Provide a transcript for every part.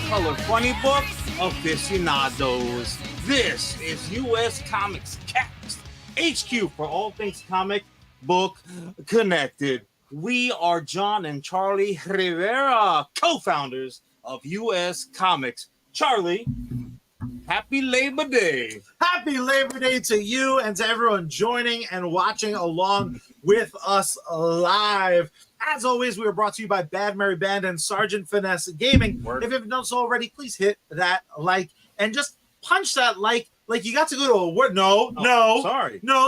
color funny book aficionados. This is USComics Cast, HQ for all things comic book connected. We are John and Charlie Rivera, co-founders of USComics. Charlie, happy Labor Day. Happy Labor Day to you and to everyone joining and watching along with us live. As always, we are brought to you by Bad Mary Band and Sergeant Finesse Gaming. If you haven't done so already, please hit that like and just punch that like you got to go to a world. No,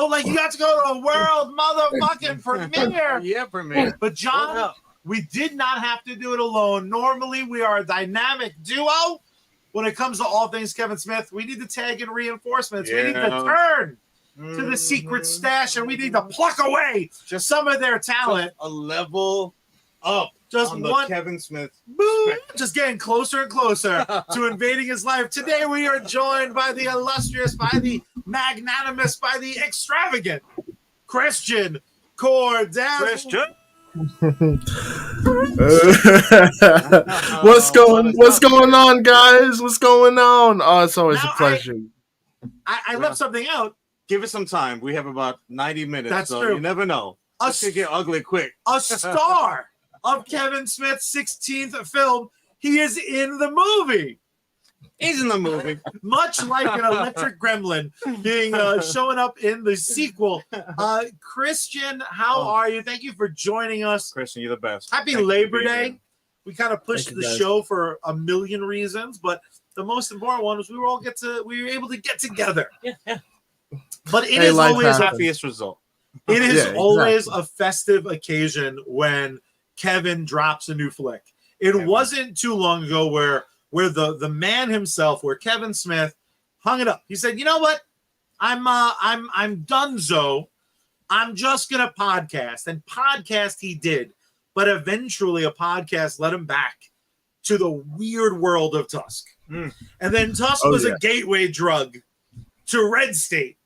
like you got to go to a world motherfucking premiere. Yeah, premiere. But John, we did not have to do it alone. Normally, we are a dynamic duo. When it comes to all things Kevin Smith, we need to tag in reinforcements. Yeah. We need to turn to the secret stash, and we need to pluck away just some of their talent. A level up. Just on one Kevin Smith. Just getting closer and closer to invading his life. Today we are joined by the illustrious, by the magnanimous, by the extravagant Christian Cordell. Christian. What's going on, guys? What's going on? Oh, it's always a pleasure. I left something out. Give it some time. We have about 90 minutes. That's so true. You never know. This could get ugly quick. A star of Kevin Smith's 16th film. He is in the movie. He's in the movie. Much like an electric gremlin being showing up in the sequel. Christian, how are you? Thank you for joining us. Christian, you're the best. Happy Labor Day. We kind of pushed the show for a million reasons, but the most important one was we were able to get together. Yeah. But it is always the happiest result. It is always a festive occasion when Kevin drops a new flick. It wasn't too long ago where the man himself, where Kevin Smith hung it up. He said, "You know what? I'm donezo. I'm just gonna podcast." And podcast he did, but eventually a podcast led him back to the weird world of Tusk. And then Tusk was a gateway drug to Red State,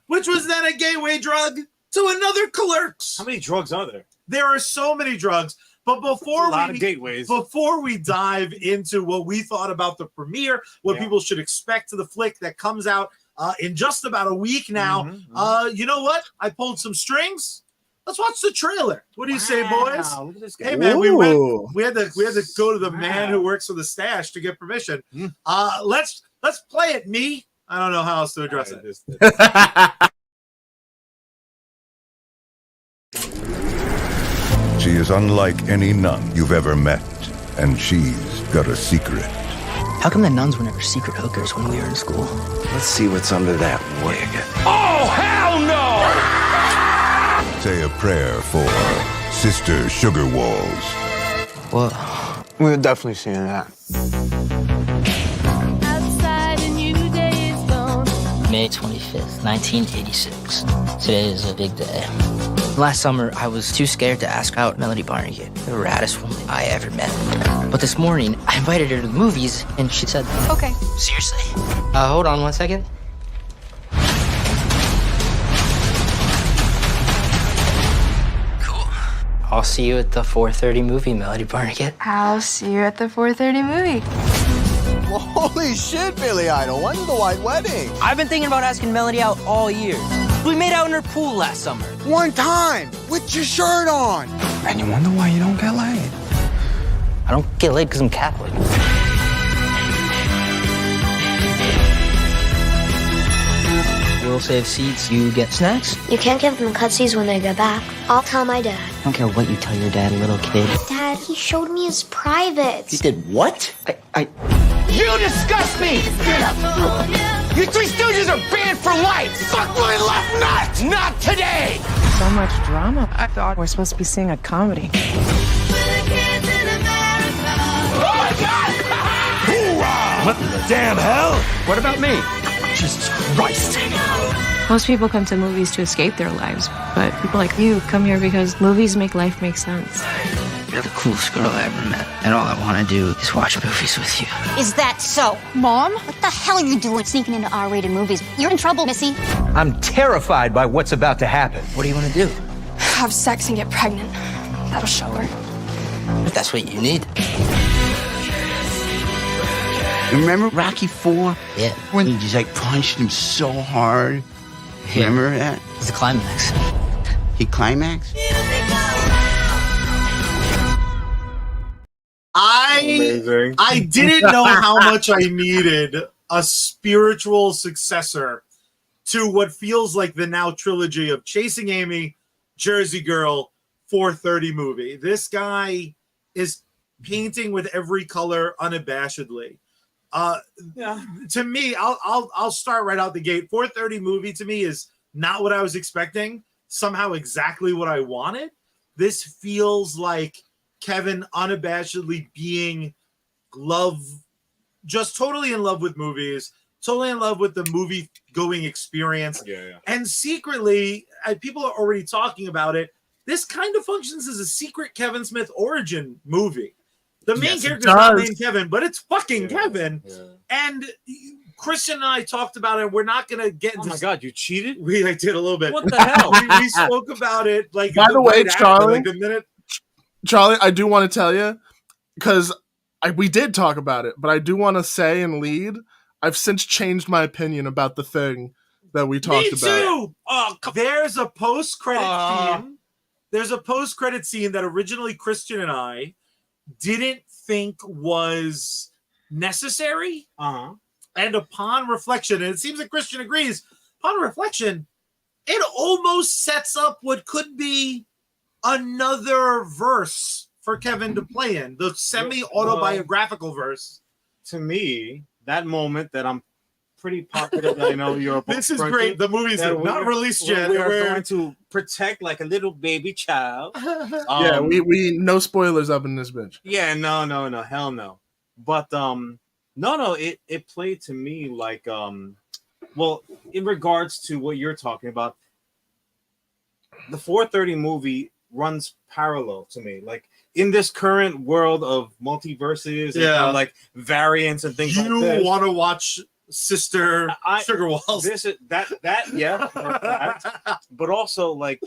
which was then a gateway drug to another Clerks. How many drugs are there? There are so many drugs. But before we dive into what we thought about the premiere, what people should expect to the flick that comes out in just about a week now, you know what? I pulled some strings. Let's watch the trailer. What do you say, boys? Look at this guy. Hey, man, we had to go to the man who works for the stash to get permission. Let's play it. Me. I don't know how else to address it. She is unlike any nun you've ever met, and she's got a secret. How come the nuns were never secret hookers when we were in school? Let's see what's under that wig. Oh, hell no! Say a prayer for Sister Sugar Walls. What? We're definitely seeing that. May 25th, 1986. Today is a big day. Last summer, I was too scared to ask out Melody Barnegat, the raddest woman I ever met. But this morning, I invited her to the movies, and she said, okay. Seriously? Hold on 1 second. Cool. I'll see you at the 4:30 movie, Melody Barnegat. I'll see you at the 4:30 movie. Well, holy shit, Billy Idol. When's the white wedding? I've been thinking about asking Melody out all year. We made out in her pool last summer. One time, with your shirt on. And you wonder why you don't get laid. I don't get laid because I'm Catholic. We'll save seats, you get snacks. You can't give them cutsies when they get back. I'll tell my dad. I don't care what you tell your dad, little kid. Dad, he showed me his privates. He did what? You disgust me! You Three Stooges are banned for life! Fuck my left nut! Not today! So much drama. I thought we're supposed to be seeing a comedy. Oh my God! Hoorah! What the damn hell? What about me? Jesus Christ! Most people come to movies to escape their lives, but people like you come here because movies make life make sense. You're the coolest girl I ever met, and all I want to do is watch movies with you. Is that so? Mom? What the hell are you doing sneaking into R-rated movies? You're in trouble, Missy. I'm terrified by what's about to happen. What do you want to do? Have sex and get pregnant. That'll show her. If that's what you need. Remember Rocky 4? Yeah. When he just like punched him so hard. Remember that? It's the climax. He climaxed? Amazing. I didn't know how much I needed a spiritual successor to what feels like the now trilogy of Chasing Amy, Jersey Girl, 4:30 movie. This guy is painting with every color unabashedly. To me, I'll start right out the gate. 4:30 movie to me is not what I was expecting. Somehow exactly what I wanted. This feels like Kevin unabashedly being just totally in love with movies, totally in love with the movie going experience. Yeah. And secretly, people are already talking about it. This kind of functions as a secret Kevin Smith origin movie. The main character is not named Kevin, but it's fucking Kevin. Yeah. And Christian and I talked about it. We're not going to get into... Oh my God, you cheated? I did a little bit. What the hell? we spoke about it. Like, by the way, Charlie, like the minute... Charlie, I do want to tell you, because we did talk about it, but I do want to say and lead, I've since changed my opinion about the thing that we talked about. Me too! Oh, there's a post-credit scene. There's a post-credit scene that originally Christian and I didn't think was necessary. And upon reflection, and it seems that Christian agrees, upon reflection, it almost sets up what could be another verse for Kevin to play in, the semi-autobiographical verse. To me, that moment that I'm pretty positive that I know you're a This is great. The movie's not released yet. We're going to protect like a little baby child. Yeah, we no spoilers up in this bitch. Yeah, no, hell no. But it played to me like well, in regards to what you're talking about, the 4:30 movie runs parallel to me. Like in this current world of multiverses and kind of like variants and things like this. You want to watch Sister Sugar Walls? This is that yeah, that. But also like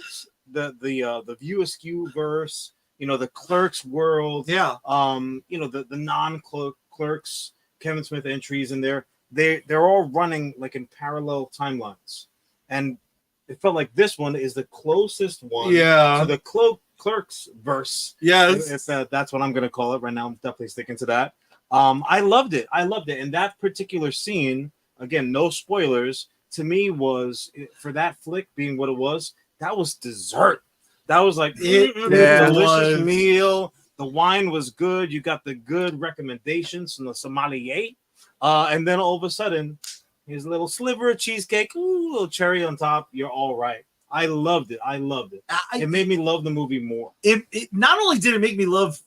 the USQ verse, the Clerks world, the non-Clerks Kevin Smith entries in there. They're all running like in parallel timelines, and it felt like this one is the closest one to the Clerks verse. Yes, if that's what I'm gonna call it right now. I'm definitely sticking to that. I loved it. And that particular scene, again, no spoilers, to me was, for that flick being what it was, that was dessert. That was like delicious meal. The wine was good. You got the good recommendations from the sommelier. And then all of a sudden, here's a little sliver of cheesecake, ooh, a little cherry on top. You're all right. I loved it. It made me love the movie more. It not only did it make me love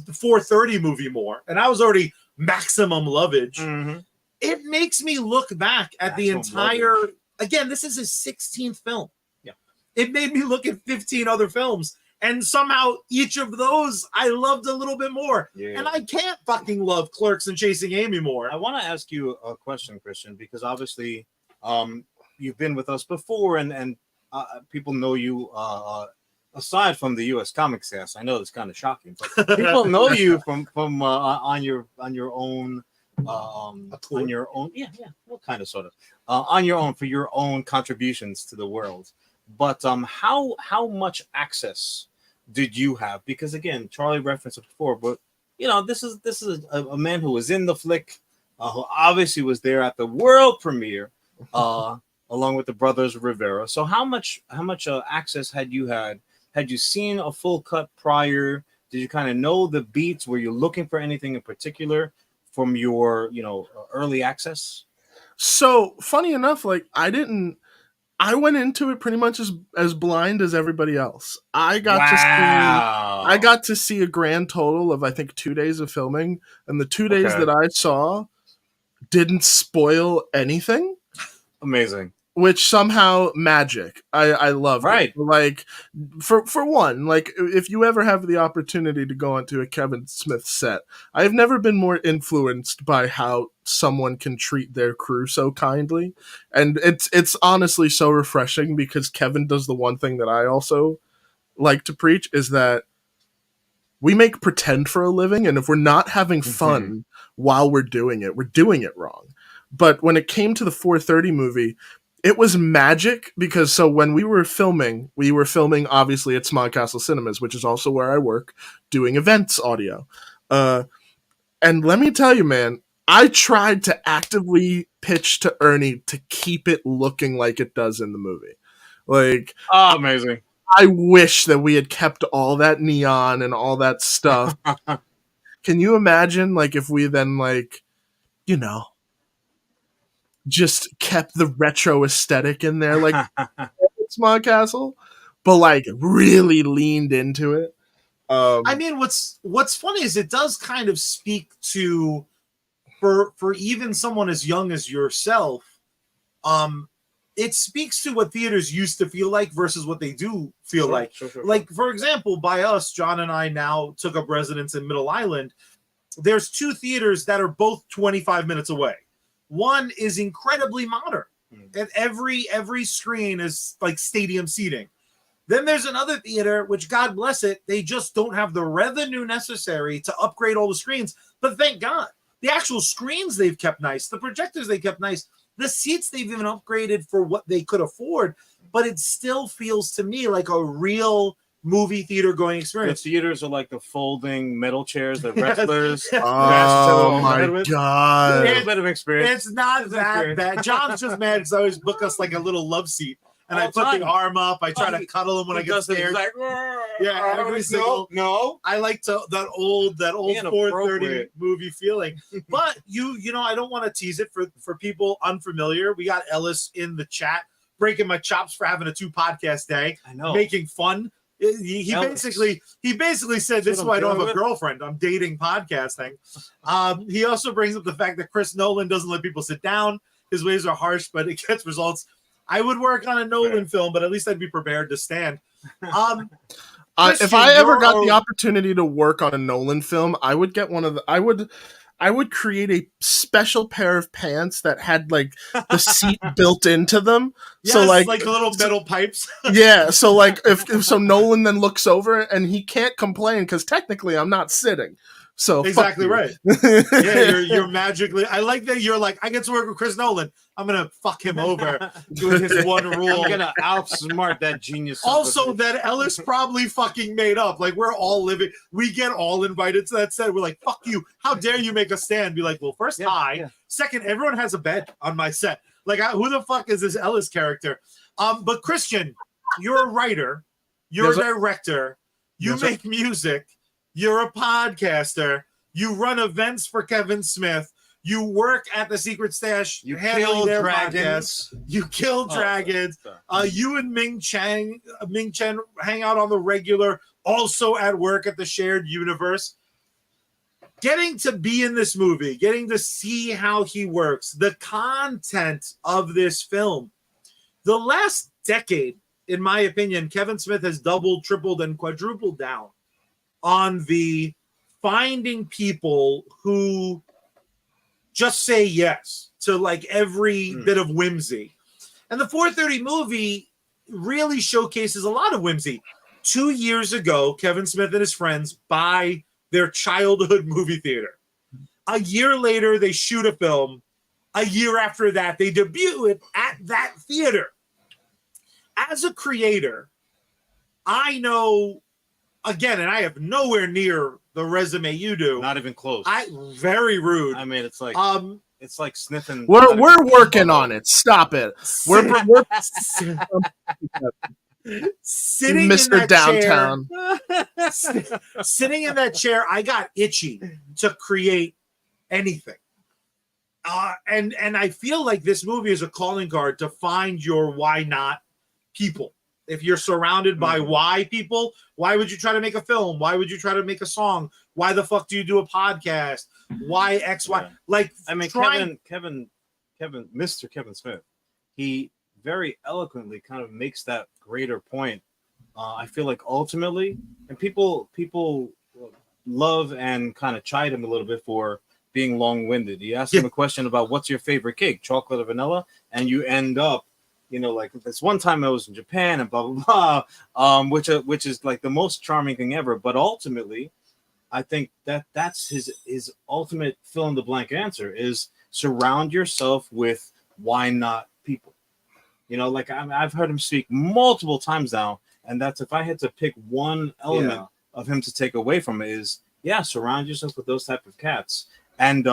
the 4:30 movie more, and I was already maximum lovage. It makes me look back at the entire. Again, this is his 16th film. Yeah, it made me look at 15 other films, and somehow each of those I loved a little bit more. Yeah. And I can't fucking love Clerks and Chasing Amy more. I want to ask you a question, Christian, because obviously, you've been with us before, and people know you. Aside from the USComics cast, I know it's kind of shocking, but people know you from on your own on your own what kind of sort of on your own for your own contributions to the world. But how much access did you have? Because again, Charlie referenced it before, but this is a man who was in the flick, who obviously was there at the world premiere, along with the brothers Rivera. So how much access had you had? Had you seen a full cut prior? Did you kind of know the beats? Were you looking for anything in particular from your, early access? So funny enough, like I went into it pretty much as blind as everybody else. I got to see a grand total of I think 2 days of filming, and the 2 days that I saw didn't spoil anything. Amazing. Which somehow magic. I love it. Like for one, like if you ever have the opportunity to go onto a Kevin Smith set, I've never been more influenced by how someone can treat their crew so kindly. And it's honestly so refreshing, because Kevin does the one thing that I also like to preach, is that we make pretend for a living, and if we're not having fun while we're doing it wrong. But when it came to the 4:30 movie, it was magic because so when we were filming obviously at Smog Castle Cinemas, which is also where I work, doing events audio. And let me tell you, man, I tried to actively pitch to Ernie to keep it looking like it does in the movie. Like, amazing. I wish that we had kept all that neon and all that stuff. Can you imagine, like, if we then, like, you know, just kept the retro aesthetic in there, like Smog Castle, but like really leaned into it. I mean, what's funny is it does kind of speak to for even someone as young as yourself. It speaks to what theaters used to feel like versus what they do feel like. Sure. Like, for example, by us, John and I now took up residence in Middle Island. There's 2 theaters that are both 25 minutes away. One is incredibly modern, and every screen is like stadium seating. Then there's another theater, which God bless it, they just don't have the revenue necessary to upgrade all the screens. But thank God, the actual screens they've kept nice, the projectors they kept nice, the seats they've even upgraded for what they could afford. But it still feels to me like a real movie theater going experience. The theaters are like the folding metal chairs that wrestlers. Oh my God! It's a bit of experience. It's not that bad. John's just mad because I always book us like a little love seat, and I put the arm up. I try to cuddle him when I get scared. Like, every single. No. I like that old 4:30 movie feeling. But you know, I don't want to tease it for people unfamiliar. We got Ellis in the chat breaking my chops for having a 2 podcast day. I know, making fun. He basically said, this is why I don't have a girlfriend. I'm dating podcasting. He also brings up the fact that Chris Nolan doesn't let people sit down. His ways are harsh, but it gets results. I would work on a Nolan film, but at least I'd be prepared to stand. If I ever got the opportunity to work on a Nolan film, I would get one of the. I would create a special pair of pants that had like the seat built into them. Yes, so like little metal pipes. Yeah. So like if Nolan then looks over and he can't complain because technically I'm not sitting. So exactly right. Yeah, you're magically. I like that you're like, I get to work with Chris Nolan. I'm gonna fuck him over doing his one rule. I'm gonna outsmart that genius. Also, that Ellis probably fucking made up. Like, we're all living. We get all invited to that set. We're like, fuck you. How dare you make a stand? Be like, well, first, hi. Yeah. Second, everyone has a bed on my set. Like, who the fuck is this Ellis character? But Christian, you're a writer. You're a director. You make music. You're a podcaster. You run events for Kevin Smith. You work at the Secret Stash. You kill dragons. You kill dragons. You and Ming Chen hang out on the regular. Also at work at the shared universe. Getting to be in this movie, getting to see how he works, the content of this film. The last decade, in my opinion, Kevin Smith has doubled, tripled, and quadrupled down on the finding people who just say yes to like every bit of whimsy. And the 4:30 movie really showcases a lot of whimsy. 2 years ago, Kevin Smith and his friends buy their childhood movie theater. A year later, they shoot a film. A year after that, they debut it at that theater. As a creator, I know, again, and I have nowhere near the resume you do. Not even close. Very rude. I mean, it's like sniffing. We're working on it. Stop it. We're sitting Mr. in that Downtown. Chair, sitting in that chair, I got itchy to create anything. And I feel like this movie is a calling card to find your why not people. If you're surrounded by why people, why would you try to make a film? Why would you try to make a song? Why the fuck do you do a podcast? Why X, Y? Like, I mean, Mr. Kevin Smith, he very eloquently kind of makes that greater point. I feel like ultimately, and people love and kind of chide him a little bit for being long-winded. You ask him a question about what's your favorite cake, chocolate or vanilla, and you end up, like this one time I was in Japan and blah blah blah, which is like the most charming thing ever. But ultimately, I think that's his ultimate fill in the blank answer is surround yourself with why not people. You know, like I've heard him speak multiple times now, and that's if I had to pick one element of him to take away from it is surround yourself with those type of cats. And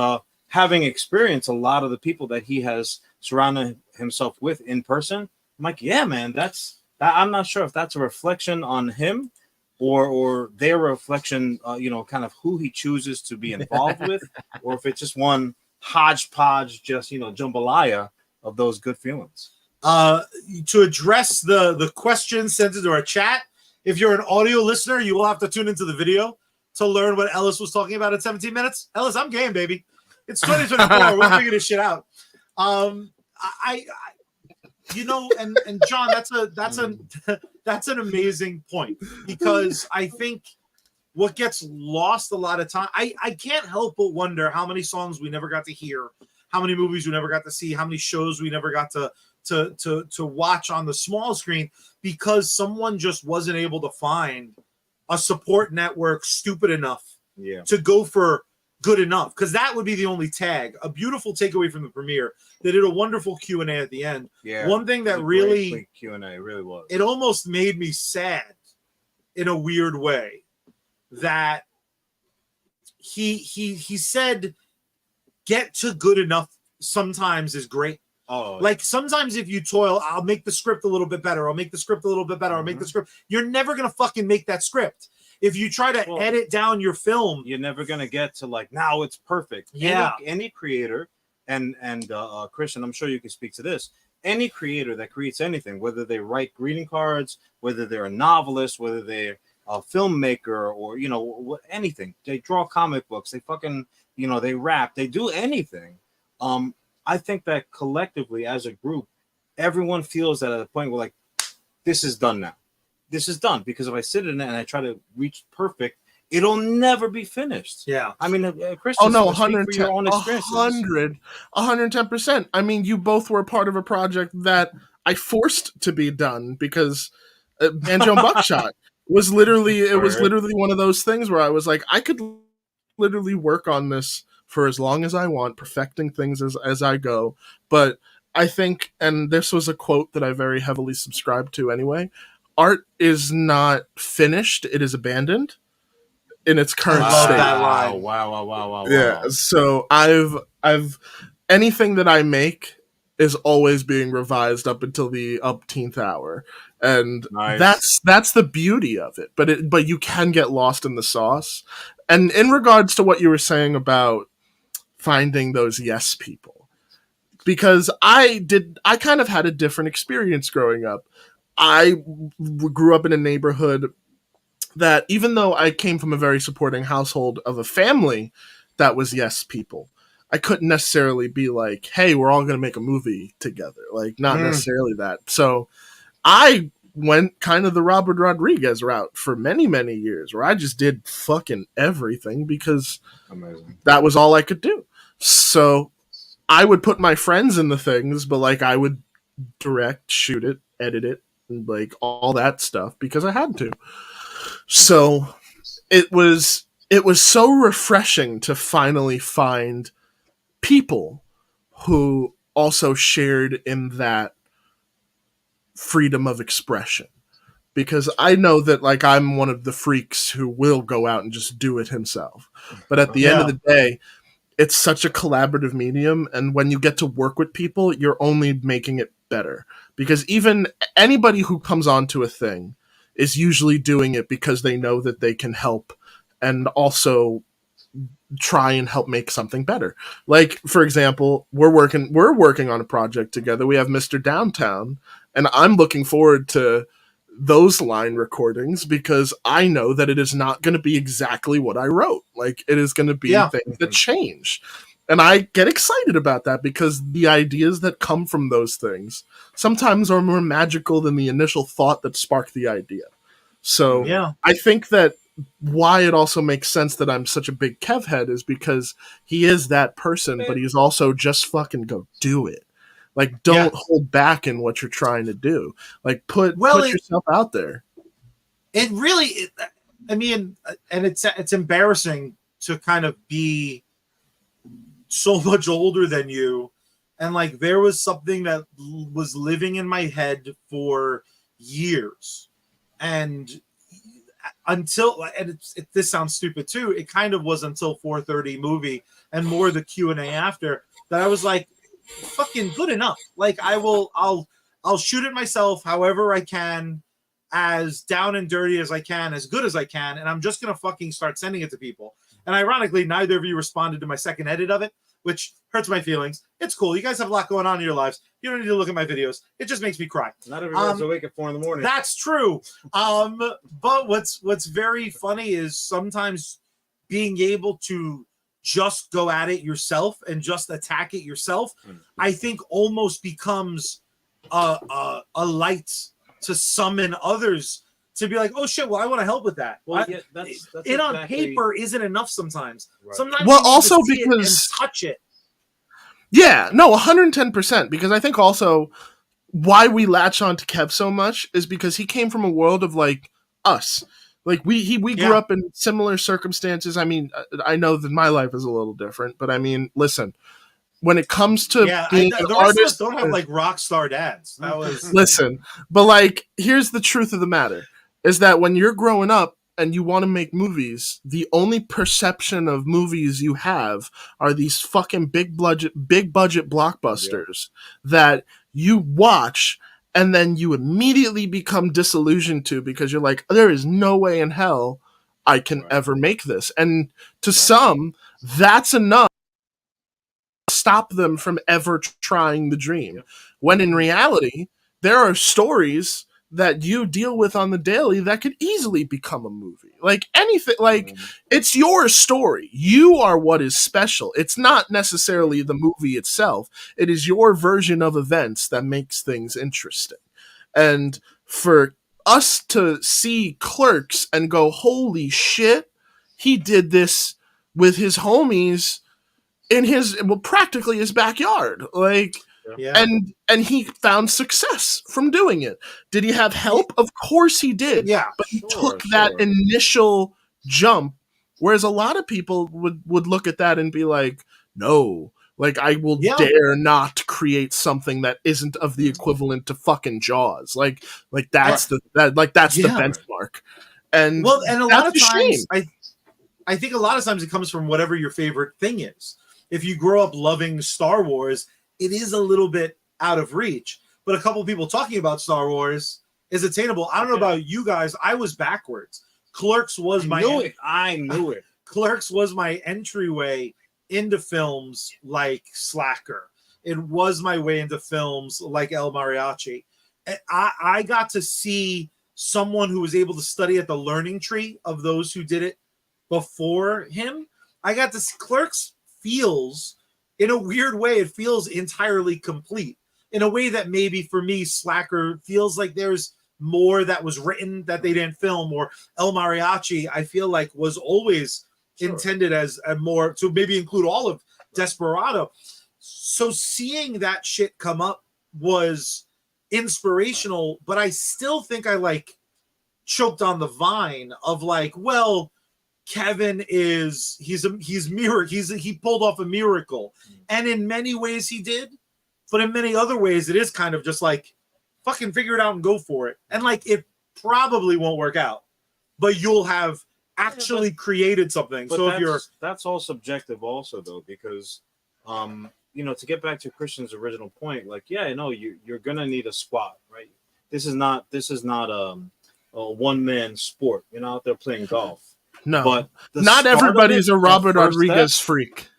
having experienced a lot of the people that he has surrounded himself with in person, I'm like, yeah, man, I'm not sure if that's a reflection on him or their reflection, kind of who he chooses to be involved with, or if it's just one hodgepodge, just, jambalaya of those good feelings. To address the question sent into our chat, if you're an audio listener, you will have to tune into the video to learn what Ellis was talking about in 17 minutes. Ellis, I'm game, baby. It's 2024. We'll figure this shit out. I and John, that's an amazing point, because I think what gets lost a lot of time, I can't help but wonder how many songs we never got to hear, how many movies we never got to see, how many shows we never got to watch on the small screen because someone just wasn't able to find a support network stupid enough to go for good enough, because that would be the only tag. A beautiful takeaway from the premiere. They did a wonderful Q&A at the end. Yeah, one thing that really Q&A really was. It almost made me sad in a weird way that he said get to good enough sometimes is great. Oh, like sometimes if you toil, I'll make the script a little bit better. I'll make the script a little bit better. I'll make the script. You're never gonna fucking make that script. If you try to edit down your film, you're never gonna get to like now it's perfect. Yeah, any creator and Christian, I'm sure you can speak to this. Any creator that creates anything, whether they write greeting cards, whether they're a novelist, whether they're a filmmaker, or anything, they draw comic books, they fucking they rap, they do anything. I think that collectively as a group, everyone feels that at a point where like this is done now. This is done, because if I sit in it and I try to reach perfect, it'll never be finished. Yeah. I mean, Christian, 110%. I mean, you both were part of a project that I forced to be done because Banjo and Buckshot was literally one of those things where I was like, I could literally work on this for as long as I want, perfecting things as I go. But I think, and this was a quote that I very heavily subscribed to anyway, art is not finished, it is abandoned in its current state. That line. Wow. Yeah, so I've anything that I make is always being revised up until the upteenth hour. And that's the beauty of it. But you can get lost in the sauce. And in regards to what you were saying about finding those yes people, because I kind of had a different experience growing up. I grew up in a neighborhood that, even though I came from a very supporting household of a family that was yes people, I couldn't necessarily be like, hey, we're all going to make a movie together. Like, not necessarily that. So I went kind of the Robert Rodriguez route for many, many years, where I just did fucking everything because that was all I could do. So I would put my friends in the things, but like I would direct, shoot it, edit it, and like all that stuff because I had to. So it was so refreshing to finally find people who also shared in that freedom of expression, because I know that like I'm one of the freaks who will go out and just do it himself, but at the end of the day, it's such a collaborative medium, and when you get to work with people, you're only making it better, because even anybody who comes onto a thing is usually doing it because they know that they can help and also try and help make something better. Like, for example, we're working on a project together. We have Mr. Downtown, and I'm looking forward to those line recordings because I know that it is not going to be exactly what I wrote. Like, it is going to be things that change. And I get excited about that because the ideas that come from those things sometimes are more magical than the initial thought that sparked the idea. So I think that why it also makes sense that I'm such a big Kev head is because he is that person, but he's also just fucking go do it. Like, don't hold back in what you're trying to do. Like, put yourself out there. It really, I mean, and it's embarrassing to kind of be so much older than you, and like there was something that was living in my head for years, and until, and this sounds stupid too, it kind of was until 4:30 movie and more the Q&A after that I was like, fucking good enough. Like I'll shoot it myself however I can, as down and dirty as I can, as good as I can, and I'm just gonna fucking start sending it to people. And ironically, neither of you responded to my second edit of it, which hurts my feelings. It's cool. You guys have a lot going on in your lives. You don't need to look at my videos. It just makes me cry. Not everyone's awake at 4 a.m. That's true. But what's very funny is sometimes being able to just go at it yourself and just attack it yourself, I think almost becomes a light to summon others to be like, oh shit, well, I want to help with that. Well, yeah, that's it exactly... on paper isn't enough sometimes. Right. Sometimes well, you need also to see it because and touch it. Yeah, no, 110%. Because I think also why we latch on to Kev so much is because he came from a world of like us. Like we grew up in similar circumstances. I mean, I know that my life is a little different, but I mean, listen, when it comes to being an the rest artist, of us don't have like rock star dads. That was listen, but like, here's the truth of the matter: is that when you're growing up and you want to make movies, the only perception of movies you have are these fucking big budget blockbusters that you watch and then you immediately become disillusioned to, because you're like, there is no way in hell I can ever make this. And to some, that's enough to stop them from ever trying the dream. When in reality, there are stories that you deal with on the daily that could easily become a movie. Like anything, like it's your story. You are what is special. It's not necessarily the movie itself. It is your version of events that makes things interesting. And for us to see Clerks and go, holy shit, he did this with his homies in his, well, practically his backyard. Like, and he found success from doing it. Did he have help? Of course he did. Yeah, but he took that initial jump, whereas a lot of people would look at that and be like, no, like I will dare not create something that isn't of the equivalent to fucking Jaws. Like that's the benchmark. And well, and a lot of times I think a lot of times it comes from whatever your favorite thing is. If you grow up loving Star Wars, it is a little bit out of reach, but a couple of people talking about Star Wars is attainable. I don't know about you guys. I was backwards. Clerks was I knew it. Clerks was my entryway into films like Slacker. It was my way into films like El Mariachi. And I got to see someone who was able to study at the learning tree of those who did it before him. I got to see Clerks feels, in a weird way, it feels entirely complete. In a way that maybe for me, Slacker feels like there's more that was written that they didn't film, or El Mariachi, I feel like was always intended as a more, to maybe include all of Desperado. So seeing that shit come up was inspirational, but I still think I like choked on the vine of like, well, Kevin is he pulled off a miracle, and in many ways he did, but in many other ways it is kind of just like fucking figure it out and go for it, and like it probably won't work out, but you'll have actually created something. So if that's all subjective also though, because you know, to get back to Christian's original point, like I know you're gonna need a squad, right? This is not a one-man sport. You're not out there playing golf. No, but not everybody's a Robert Rodriguez freak.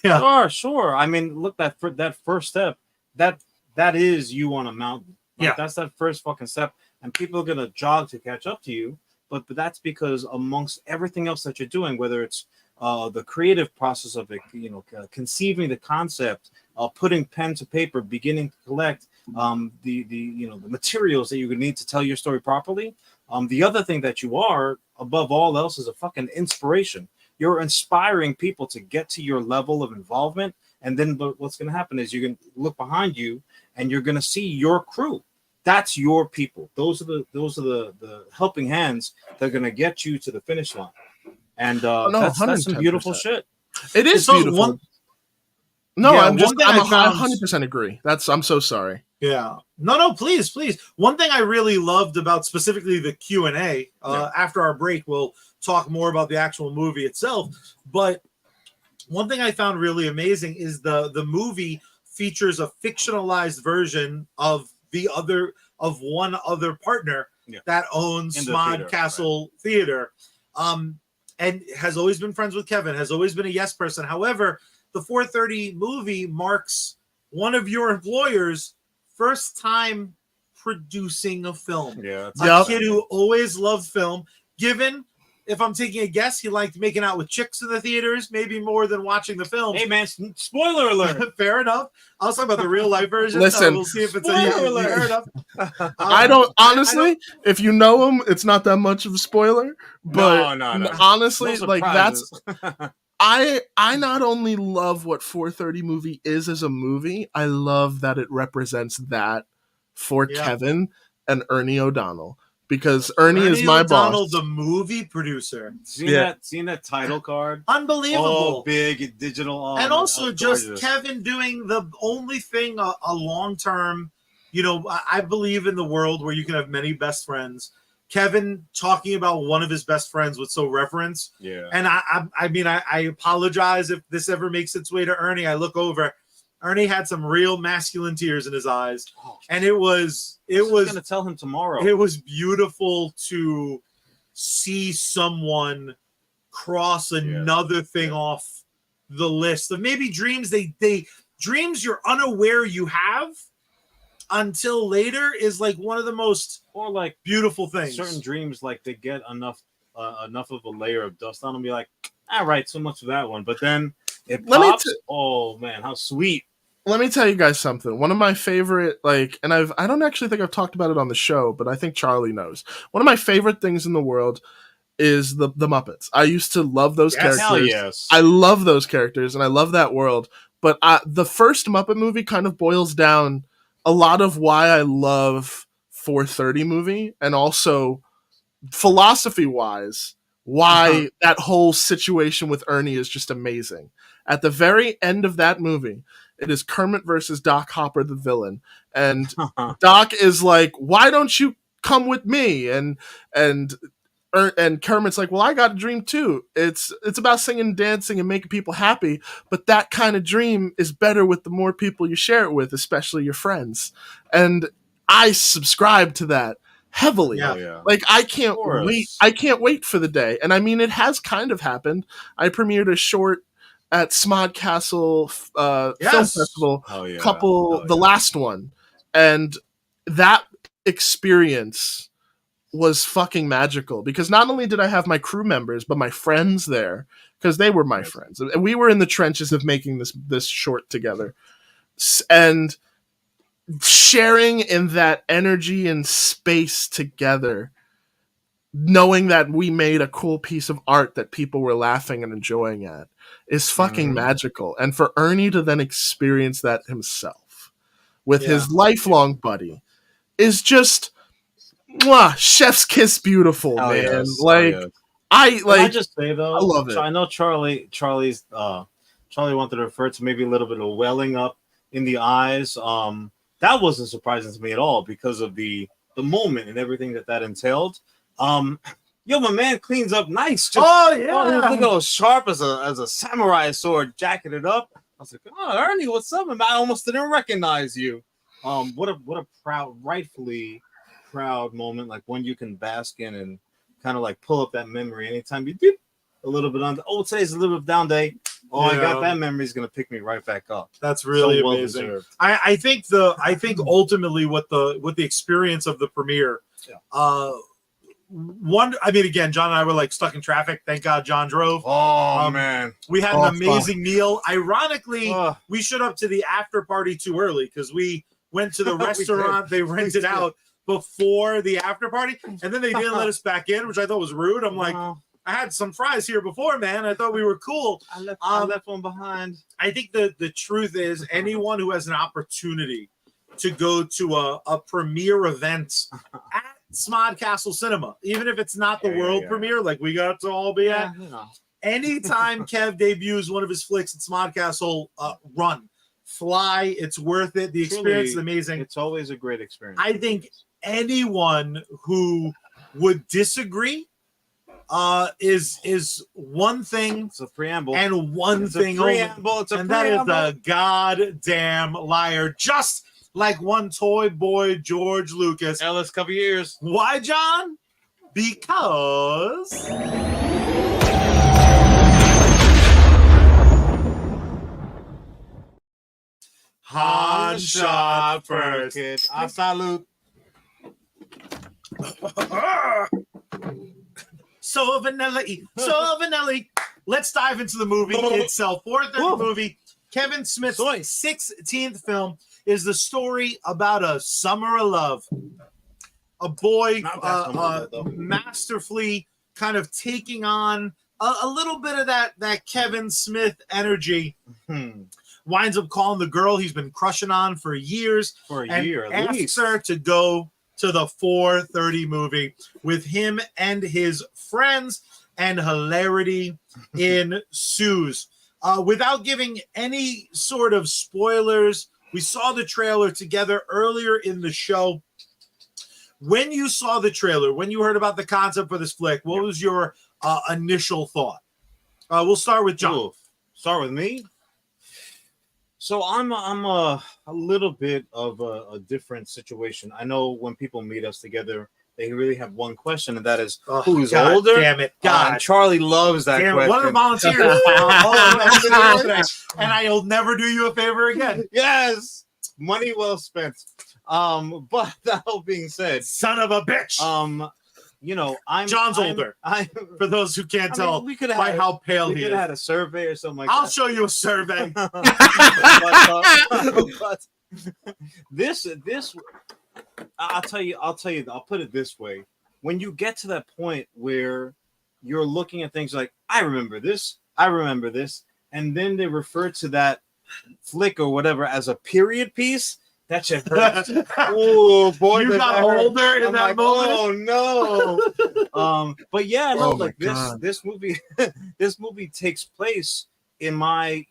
Yeah, sure. I mean, look, that first step, that is you on a mountain. Like, that's that first fucking step, and people are gonna jog to catch up to you. But that's because amongst everything else that you're doing, whether it's the creative process of it, you know, conceiving the concept, putting pen to paper, beginning to collect the materials that you're gonna need to tell your story properly. The other thing that you are, above all else, is a fucking inspiration. You're inspiring people to get to your level of involvement, and then what's going to happen is you're going to look behind you, and you're going to see your crew. that's your people. Those are the helping hands that are gonna get you to the finish line. And that's some beautiful shit. It is So beautiful. I'm 100% agree. I'm so sorry. Yeah. No, please. One thing I really loved about specifically the Q&A, after our break, we'll talk more about the actual movie itself. But one thing I found really amazing is the movie features a fictionalized version of one other partner that owns Smod Castle Theater. And has always been friends with Kevin, has always been a yes person. However, the 4:30 movie marks one of your employers' first time producing a film. Yeah, a kid who always loved film. Given, if I'm taking a guess, he liked making out with chicks in the theaters, maybe more than watching the film. Hey man, spoiler alert. Fair enough. I'll talk about the real life version. Listen, we'll see if it's spoiler alert. Fair enough. I don't honestly. If you know him, it's not that much of a spoiler. But no. honestly, No like that's. I not only love what 4:30 movie is as a movie, I love that it represents that for Kevin and Ernie O'Donnell, because Ernie is my O'Donnell, boss. the movie producer. Seeing that title card, unbelievable, all big digital, and also just Kevin doing the only thing a long term. You know, I believe in the world where you can have many best friends. Kevin talking about one of his best friends with so reverence. Yeah. And I mean, I apologize if this ever makes its way to Ernie. I look over. Ernie had some real masculine tears in his eyes. And it was gonna tell him tomorrow. It was beautiful to see someone cross another thing off the list of maybe dreams dreams you're unaware you have until later is like one of the most like beautiful things. Certain dreams, like they get enough of a layer of dust on them, be like, all right, so much for that one. But then it pops. Oh man, how sweet. Let me tell you guys something. One of my favorite, and I don't actually think I've talked about it on the show, but I think Charlie knows. One of my favorite things in the world is the Muppets. I used to love those characters. Hell yes. I love those characters and I love that world. But the first Muppet movie kind of boils down a lot of why I love 4:30 movie, and also philosophy-wise, why that whole situation with Ernie is just amazing. At the very end of that movie, it is Kermit versus Doc Hopper, the villain, and Doc is like, "Why don't you come with me?" And Kermit's like, "Well, I got a dream too. It's about singing and dancing and making people happy, but that kind of dream is better with the more people you share it with, especially your friends." And I subscribe to that heavily. Yeah. Like I can't wait for the day. And I mean, it has kind of happened. I premiered a short at Smod Castle Film Festival, the last one, and that experience was fucking magical, because not only did I have my crew members, but my friends there, because they were my friends, and we were in the trenches of making this short together, and sharing in that energy and space together, knowing that we made a cool piece of art that people were laughing and enjoying at, is fucking magical. And for Ernie to then experience that himself with his lifelong buddy is just chef's kiss beautiful, man. Yes. I just say though, I love it. I know Charlie wanted to refer to maybe a little bit of welling up in the eyes. That wasn't surprising to me at all, because of the moment and everything that entailed. My man cleans up nice. Look how sharp as a samurai sword, jacketed up. I was like, "Oh, Ernie, what's up?" I almost didn't recognize you. What a rightfully proud moment, like when you can bask in and kind of like pull up that memory anytime you do a little bit on. Today's a little bit down day. I got that memory is gonna pick me right back up. That's really so amazing. Well-deserved. I think ultimately what the experience of the premiere. Again, John and I were like stuck in traffic. Thank God John drove. Man, we had an amazing meal. Ironically, we showed up to the after party too early because we went to the restaurant they rented out before the after party, and then they didn't let us back in, which I thought was rude. I'm like, I had some fries here before, man. I thought we were cool. I left one behind. I think the truth is, anyone who has an opportunity to go to a premiere event at Smod Castle Cinema, even if it's not the world premiere, like we got to all be at. Anytime Kev debuts one of his flicks at Smod Castle, run, fly. It's worth it. The experience is amazing. It's always a great experience. I think anyone who would disagree is one thing. It's a preamble. And one thing only. And that is a goddamn liar. Just like one toy boy, George Lucas. Ellis, cover your ears. Why, John? Because... Han shot first. I salute. So Vanelli. Let's dive into the movie itself. 4:30 movie. Kevin Smith's 16th film is the story about a summer of love. A boy masterfully kind of taking on a little bit of that Kevin Smith energy. Winds up calling the girl he's been crushing on for years. Asks her to go to the 4:30 movie with him and his friends, and hilarity ensues. Without giving any sort of spoilers, we saw the trailer together earlier in the show. When you saw the trailer, when you heard about the concept for this flick, what was your initial thought? We'll start with John. Ooh, start with me. So I'm a little bit of a different situation. I know when people meet us together, they really have one question, and that is who's older. Damn it, God! And Charlie loves that question. One of the volunteers, and I'll never do you a favor again. Yes, money well spent. But that all being said, son of a bitch. John's older. For those who can't tell we could by how pale he is. We could have had a survey or something like I'll that. show you a survey. but this, I'll tell you. I'll put it this way: when you get to that point where you're looking at things like, I remember this, and then they refer to that flick or whatever as a period piece. That shit hurts. Oh boy, you got older in that moment. Oh no. But yeah, no, God. this movie takes place in my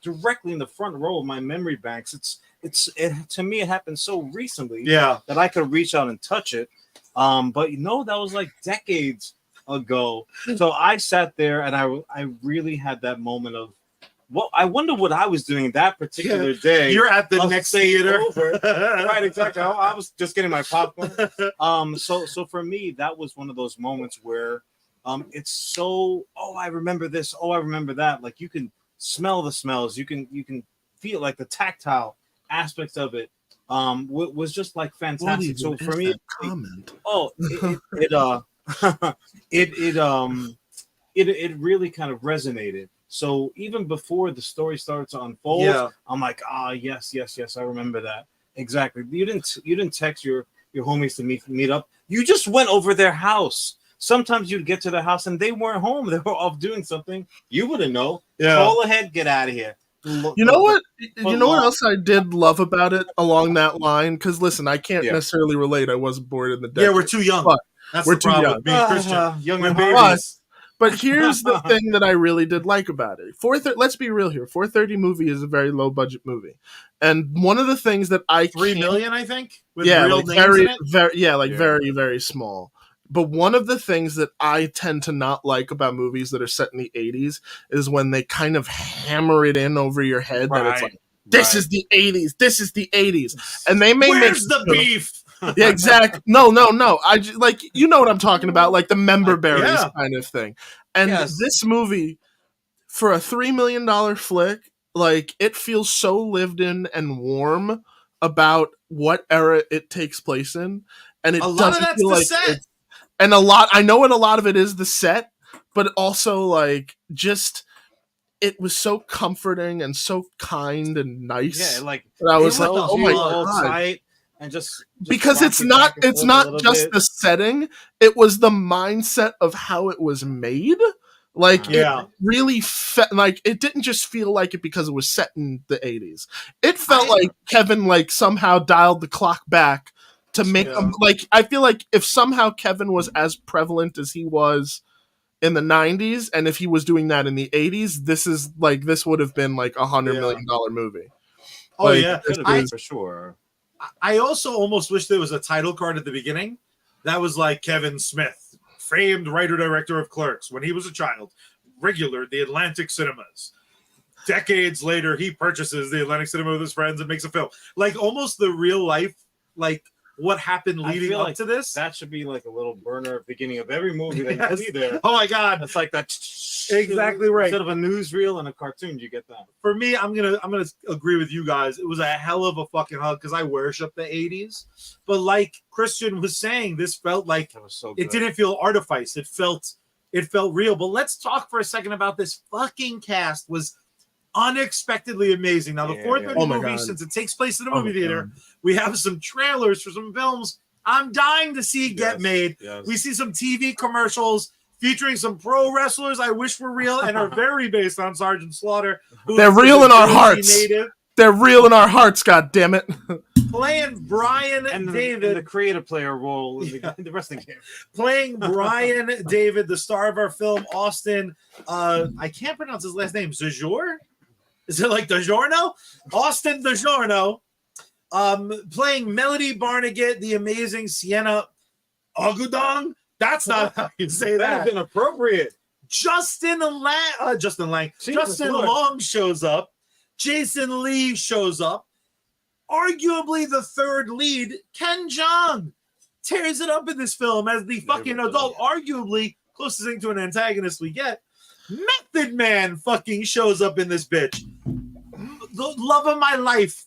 directly in the front row of my memory banks. It to me it happened so recently that I could reach out and touch it. But that was like decades ago. So I sat there and I really had that moment of, well, I wonder what I was doing that particular day. You're at the next theater. Right, exactly. I was just getting my popcorn. So for me, that was one of those moments where it's so, I remember this, I remember that. Like you can smell the smells, you can feel like the tactile aspects of it was just like fantastic. So for me, it really kind of resonated. So even before the story starts to unfold, I'm like, yes, I remember that. Exactly. You didn't text your homies to meet up. You just went over their house. Sometimes you'd get to their house and they weren't home. They were off doing something. You wouldn't know. Roll ahead, get out of here. You know what else I did love about it along that line? Because listen, I can't necessarily relate. I wasn't born in the decade. Yeah, we're too young. That's we're the problem young. with being Christian. Young and babies. But here's the thing that I really did like about it. Let's be real here. 4:30 movie is a very low budget movie, and one of the things that $3 million, I think, with real names very, in it? very, very small. But one of the things that I tend to not like about movies that are set in the 80s is when they kind of hammer it in over your head that it's like, this is the 80s, this is the 80s, and they may Where's the beef? Yeah, exactly. No. I just, you know what I'm talking about, like the member berries kind of thing. And this movie, for a $3 million flick, it feels so lived in and warm about what era it takes place in, and it doesn't feel like set. And a lot of it is the set, but also it was so comforting and so kind and nice. Yeah, I was like, oh my God. And just because it's not just the setting, it was the mindset of how it was made. Like Yeah. it really like it didn't just feel like it because it was set in the 80s. It felt like Kevin like somehow dialed the clock back to make him like I feel like if somehow Kevin was as prevalent as he was in the 90s and if he was doing that in the 80s, this would have been like $100 million movie. Oh like, yeah, for sure. I also almost wish there was a title card at the beginning that was like Kevin Smith, famed writer-director of Clerks. When he was a child, regular at the Atlantic Cinemas. Decades later, he purchases the Atlantic Cinema with his friends and makes a film. Like almost the real life, like what happened leading up to this. That should be like a little burner at the beginning of every movie that you see there. Oh my God. It's like that. Exactly right. Instead of a newsreel and a cartoon, you get that. For me, I'm gonna agree with you guys. It was a hell of a fucking hug because I worship the 80s. But like Christian was saying, this felt like that was so good. It didn't feel artifice. It felt real. But let's talk for a second about this fucking cast. Was unexpectedly amazing. Now the 4:30 movie, since it takes place in a movie theater, we have some trailers for some films I'm dying to see get made. Yes. We see some TV commercials featuring some pro wrestlers I wish were real and are very based on Sergeant Slaughter. They're real in our hearts. They're real in our hearts, God damn it. Playing Brian David. The creative player role in the wrestling game. Playing Brian David, the star of our film, Austin. I can't pronounce his last name. Zajour? Is it like DiGiorno? Austin DiGiorno. Playing Melody Barnegat, the amazing Sienna Agudong. That's not how you say that. That's inappropriate. Justin Long shows up. Jason Lee shows up. Arguably the third lead, Ken Jeong, tears it up in this film as the fucking adult, arguably closest thing to an antagonist we get. Method Man fucking shows up in this bitch. The love of my life,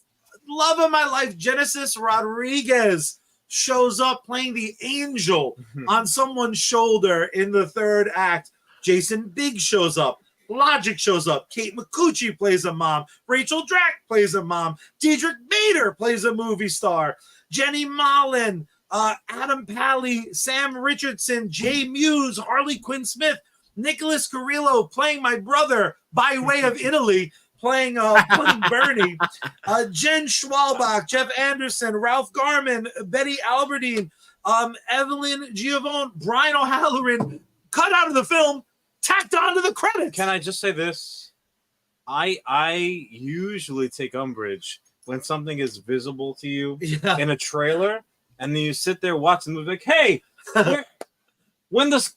Genesis Rodriguez shows up playing the angel on someone's shoulder in the third act. Jason Biggs shows up. Logic shows up. Kate McCucci plays a mom. Rachel Drack plays a mom. Diedrich Bader plays a movie star. Jenny Mollen, Adam Pally, Sam Richardson, Jay Muse, Harley Quinn Smith, Nicholas Carrillo playing my brother by way of Italy, playing Bernie, Jen Schwalbach, Jeff Anderson, Ralph Garman, Betty Albertine, Evelyn Giovone, Brian O'Halloran, cut out of the film, tacked onto the credits. Can I just say this? I usually take umbrage when something is visible to you in a trailer, and then you sit there watching the movie like, hey, when does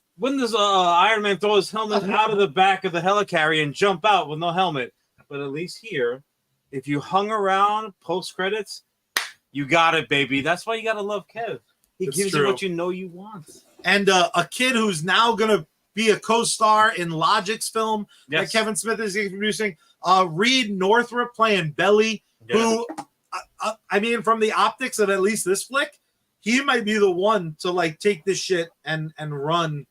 Iron Man throw his helmet out of the back of the helicarrier and jump out with no helmet? But at least here, if you hung around post credits, you got it, baby. That's why you gotta love Kev. He gives you what you know you want. And a kid who's now gonna be a co-star in Logic's film that Kevin Smith is producing. Reed Northrup playing Belly, who, I mean, from the optics of at least this flick, he might be the one to like take this shit and run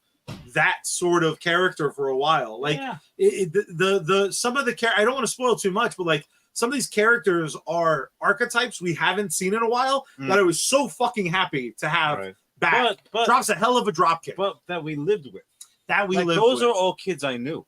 that sort of character for a while. Like some of the I don't want to spoil too much, but like some of these characters are archetypes we haven't seen in a while that I was so fucking happy to have back. But drops a hell of a drop kick. But that we lived with. Those are all kids I knew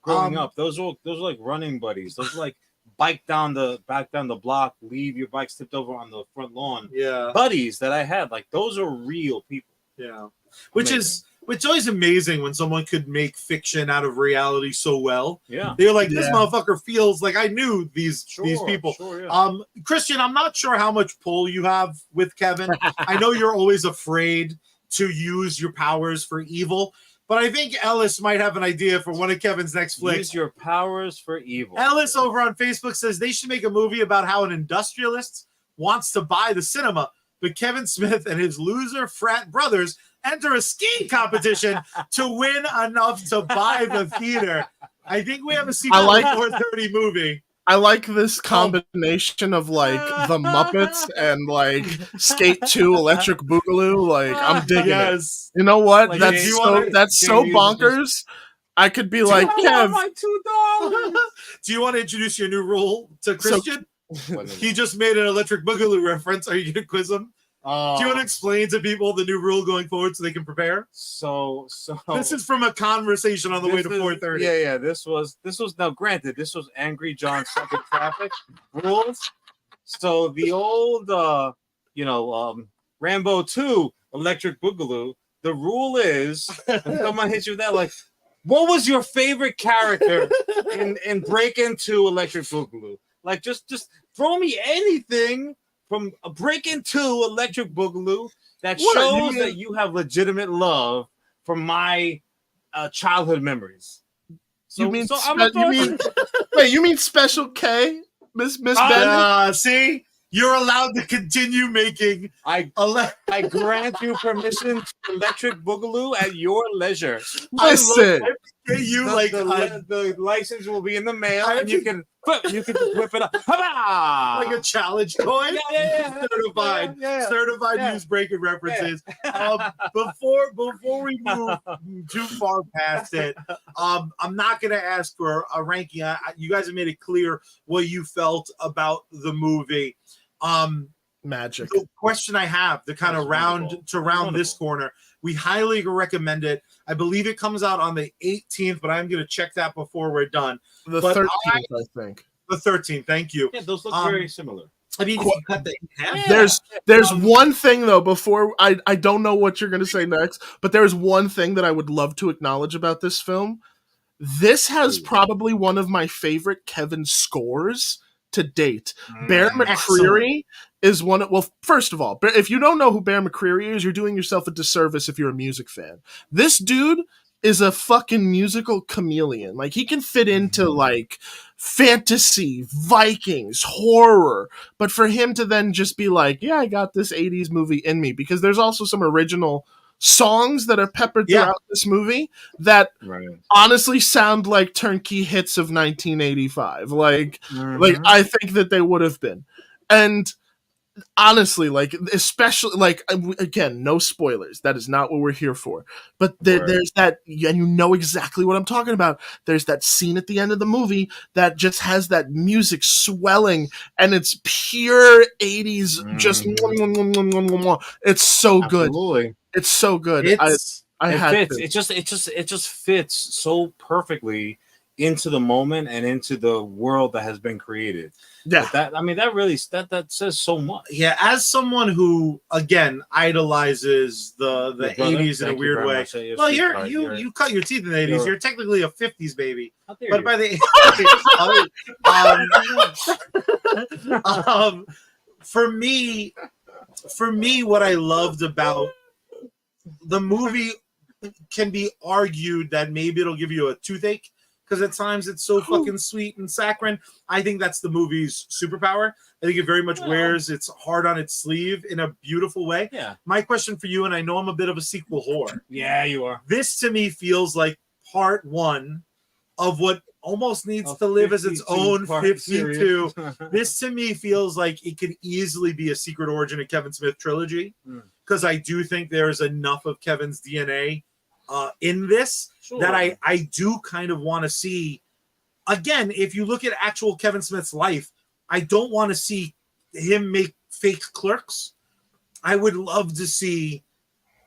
growing up. Those are like running buddies. Those are like back down the block, leave your bikes tipped over on the front lawn. Buddies that I had. Like those are real people. Yeah. Which always amazing when someone could make fiction out of reality so well. Yeah. They're like, this motherfucker feels like I knew these people. Sure, Christian, I'm not sure how much pull you have with Kevin. I know you're always afraid to use your powers for evil. But I think Ellis might have an idea for one of Kevin's next flicks. Use your powers for evil. Ellis over on Facebook says they should make a movie about how an industrialist wants to buy the cinema, but Kevin Smith and his loser frat brothers enter a skiing competition to win enough to buy the theater. I think we have a sequel to 4:30 movie. I like this combination of like the Muppets and like Skate 2 Electric Boogaloo. Like I'm digging it. You know what? Like, that's so bonkers. I could be like, Kev. Do you want to introduce your new rule to Christian? He just made an Electric Boogaloo reference. Are you going to quiz him? Do you want to explain to people the new rule going forward so they can prepare? So This is from a conversation on the way to 4:30. Yeah. This was now. Granted, this was Angry John Second Traffic rules. So the old, Rambo 2 Electric Boogaloo. The rule is, if someone hits you with that, like, what was your favorite character in Break Into Electric Boogaloo? Like, just throw me anything from a Break Into Electric Boogaloo that shows that you have legitimate love for my childhood memories. So, you mean Special K, Miss Ben? See, you're allowed to continue making. I grant you permission to Electric Boogaloo at your leisure. Listen, the license will be in the mail, and you can just whip it up. Like a challenge toy. Yeah. Certified news breaking references. Before we move too far past it, I'm not gonna ask for a ranking. You guys have made it clear what you felt about the movie. Magic. The question I have to kind of round this corner, we highly recommend it. I believe it comes out on the 18th, but I'm going to check that before we're done. The 13th, I think. The 13th. Thank you. Yeah, those look very similar. I mean, if you cut the half. There's one thing though. Before I don't know what you're going to say next, but there's one thing that I would love to acknowledge about this film. This has probably one of my favorite Kevin scores to date. Bear McCreary is one of, well, first of all, if you don't know who Bear McCreary is, you're doing yourself a disservice if you're a music fan. This dude is a fucking musical chameleon. Like, he can fit into like fantasy, Vikings, horror, but for him to then just be like, yeah, I got this 80s movie in me, because there's also some original songs that are peppered throughout this movie that honestly sound like turnkey hits of 1985. Like I think that they would have been. And honestly, like, especially, like, again, no spoilers. That is not what we're here for. But there's that, and you know exactly what I'm talking about. There's that scene at the end of the movie that just has that music swelling, and it's pure 80s, just it's so good. Absolutely. It's so good. It just fits so perfectly into the moment and into the world that has been created. Yeah, that says so much. Yeah, as someone who again idolizes the 80s in a weird way. Well, you cut your teeth in the 80s. You're technically a 50s baby. But by the for me, what I loved about the movie can be argued that maybe it'll give you a toothache, because at times it's so fucking sweet and saccharine. I think that's the movie's superpower. I think it very much wears its heart on its sleeve in a beautiful way. Yeah. My question for you, and I know I'm a bit of a sequel whore. Yeah, you are. This to me feels like part one of what almost needs to live as its own 52. This to me feels like it could easily be a Secret Origin of Kevin Smith trilogy, because I do think there's enough of Kevin's DNA in this that I do kind of want to see. Again, if you look at actual Kevin Smith's life, I don't want to see him make fake Clerks. I would love to see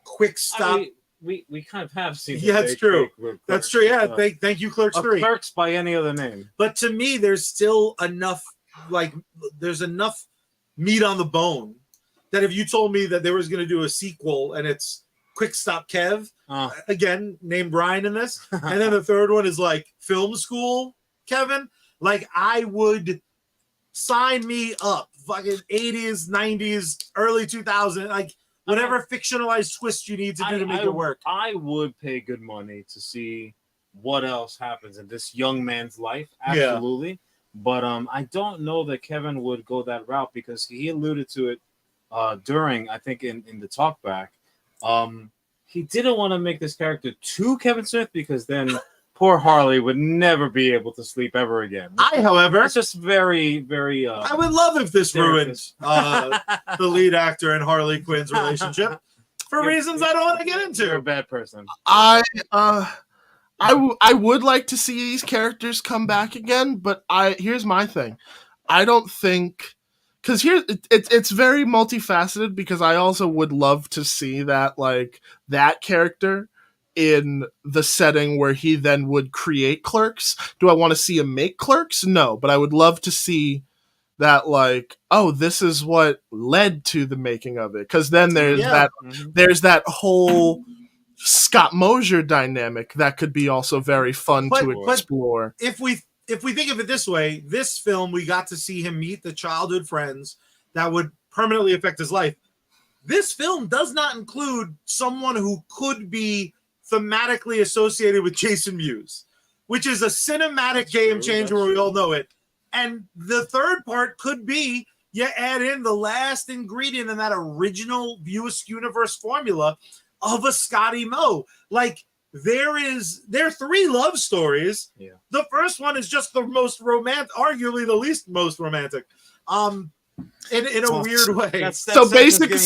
Quick Stop. We kind of have seen. Yeah, that's true. That's true. Yeah, thank you, Clerks 3. Clerks by any other name. But to me, there's still enough. There's enough meat on the bone that if you told me that they was going to do a sequel and it's Quick Stop Kev, again named Brian in this, and then the third one is like Film School Kevin, like, I would sign me up. Fucking 80s, 90s, early 2000s, like. Whatever fictionalized twist you need to do to make it work. I would pay good money to see what else happens in this young man's life. Absolutely. Yeah. But I don't know that Kevin would go that route, because he alluded to it during, I think, in the talk back. He didn't want to make this character too Kevin Smith, because then poor Harley would never be able to sleep ever again. However, it's just very, very. I would love if this ruined the lead actor and Harley Quinn's relationship for reasons I don't want to get into. You're a bad person. I would like to see these characters come back again, but here's my thing. I don't think because here it's very multifaceted, because I also would love to see that, like, that character in the setting where he then would create Clerks. Do I want to see him make Clerks? No, but I would love to see that, like, oh, this is what led to the making of it, because then there's that whole Scott Mosier dynamic that could be also very fun to explore. If we think of it this way, this film, we got to see him meet the childhood friends that would permanently affect his life. This film does not include someone who could be thematically associated with Jason Mewes, which is a cinematic game changer where we all know it. And the third part could be you add in the last ingredient in that original Mewes universe formula of a Scotty Moe. Like, there are 3 love stories. Yeah. The first one is just the most romantic, arguably the least most romantic. In a weird way. So basically,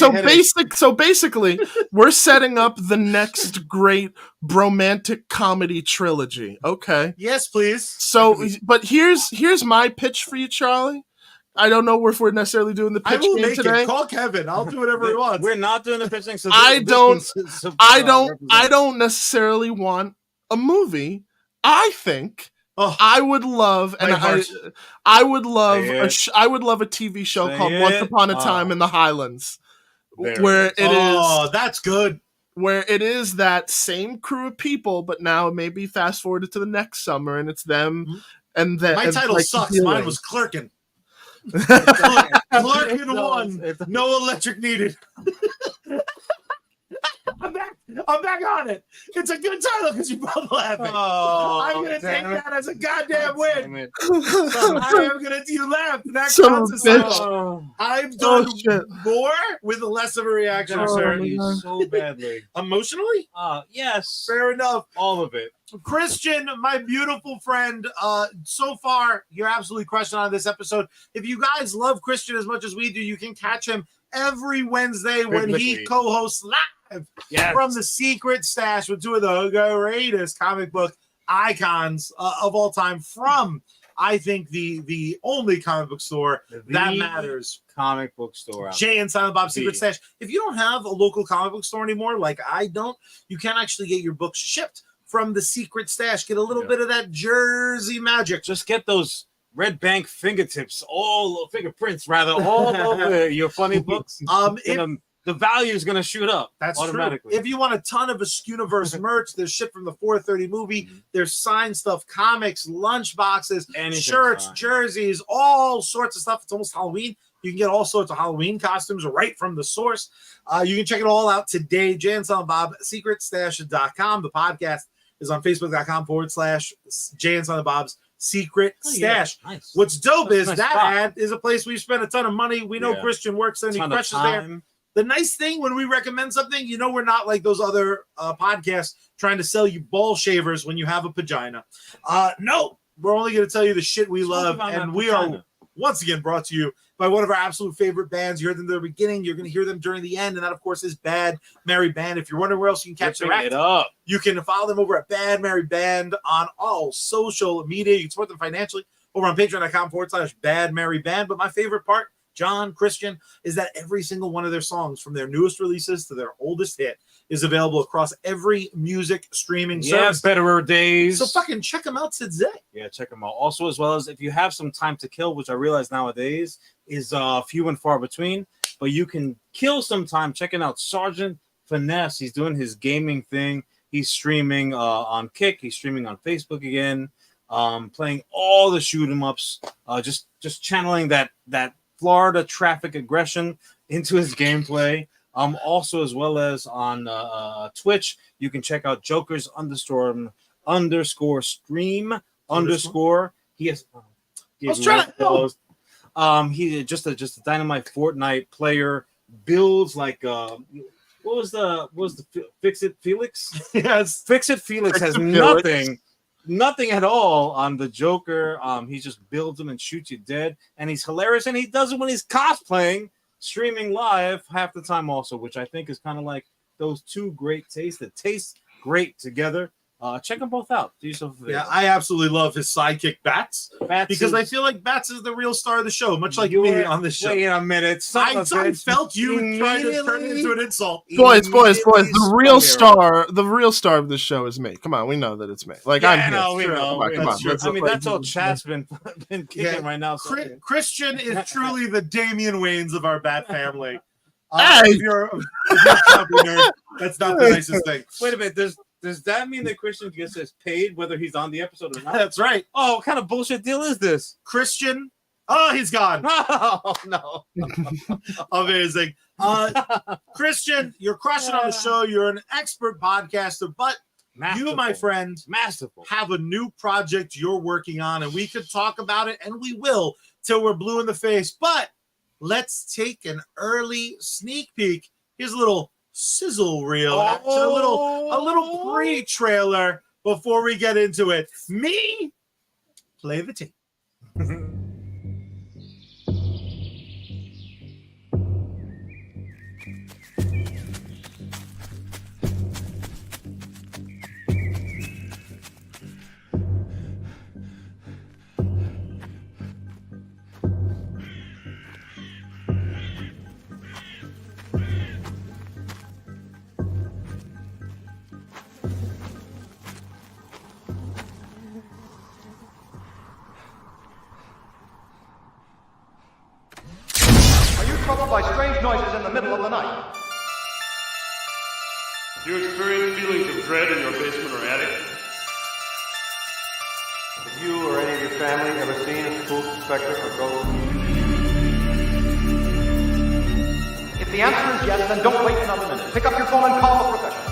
we're setting up the next great romantic comedy trilogy. Okay. Yes, please. So, but here's my pitch for you, Charlie. I don't know if we're necessarily doing the pitch game today. Call Kevin. I'll do whatever he wants. We're not doing the pitching. So I don't necessarily want a movie. I think I would love, and I would love a TV show called Once Upon a Time in the Highlands, where it is. Oh, that's good. Where it is that same crew of people, but now maybe fast forwarded to the next summer, and it's them. And then my title sucks. Mine was Clerkin'. Clerkin' 1. No electric needed. I'm back on it. It's a good title because you're both laughing. I'm gonna take that as a goddamn win. You laughed. That counts as I've done more with less of a reaction. So badly. Emotionally? Yes. Fair enough. All of it. Christian, my beautiful friend, so far you're absolutely crushing on this episode. If you guys love Christian as much as we do, you can catch him every Wednesday when he co-hosts live from the Secret Stash with 2 of the greatest comic book icons of all time from, I think, the only comic book store that matters. Comic book store. Jay and Silent Bob's Secret Stash. If you don't have a local comic book store anymore, like I don't, you can actually get your books shipped from the Secret Stash. Get a little bit of that Jersey magic. Just get those Red Bank fingerprints all over your funny books. The value is going to shoot up. That's automatically. True. If you want a ton of Universe merch, there's shit from the 430 movie. There's signed stuff, comics, lunch boxes, shirts, jerseys, all sorts of stuff. It's almost Halloween. You can get all sorts of Halloween costumes right from the source. You can check it all out today. Jay and Silent Bob, secretstash.com. The podcast is on facebook.com/Jay and Silent Bob's Secret Stash. Nice. What's dope is that ad is a place we spend a ton of money. We know Christian works any questions there. The nice thing when we recommend something, we're not like those other podcasts trying to sell you ball shavers when you have a vagina. No, we're only going to tell you the shit we love. And we are once again brought to you by one of our absolute favorite bands. You heard them at the beginning. You're going to hear them during the end. And that, of course, is Bad Mary Band. If you're wondering where else you can catch their act, you can follow them over at Bad Mary Band on all social media. You can support them financially over on patreon.com/Bad Mary Band. But my favorite part, John, Christian, is that every single one of their songs, from their newest releases to their oldest hit, is available across every music streaming service. Betterer days. So fucking check them out today. Yeah, check them out. Also, as well as if you have some time to kill, which I realize nowadays is few and far between, but you can kill some time checking out Sergeant Finesse. He's doing his gaming thing. He's streaming on Kick. He's streaming on Facebook again, playing all the shoot 'em ups, just channeling that Florida traffic aggression into his gameplay. Also, as well as on Twitch, you can check out Joker's _stream _ He has. I was trying to help. He just a dynamite Fortnite player. Builds like what was the Fix It Felix? Yes, Fix It Felix has nothing at all on the Joker. He just builds them and shoots you dead, and he's hilarious. And he does it when he's cosplaying, streaming live half the time also, which I think is kind of like those two great tastes that taste great together. check them both out. Do yourself a favor. Yeah, I absolutely love his sidekick Bats, because I feel like Bats is the real star of the show, much like me on this show. Wait a minute. I felt you trying to turn it into an insult. Boys, the real star of the show is me. Come on, we know that it's me. Like, yeah, I'm here. No, we know. Come on. I mean, that's all chat's been kicking right now. So. Christian is truly the Damian Wayans of our Bat family. Hey! If you're a comic nerd, that's not the nicest thing. Wait a minute. Does that mean that Christian gets paid whether he's on the episode or not? That's right. Oh, what kind of bullshit deal is this? Christian. Oh, he's gone. Oh, no. Amazing. Christian, you're crushing on the show. You're an expert podcaster, but you, my friend, have a new project you're working on, and we could talk about it, and we will till we're blue in the face. But let's take an early sneak peek. Here's a little sizzle reel action, a little pre-trailer before we get into it. Me, play the tape. Troubled by strange noises in the middle of the night. Do you experience feelings of dread in your basement or attic? Have you or any of your family ever seen a spook, specter, or ghost? If the answer is yes, then don't wait another minute. Pick up your phone and call the professionals.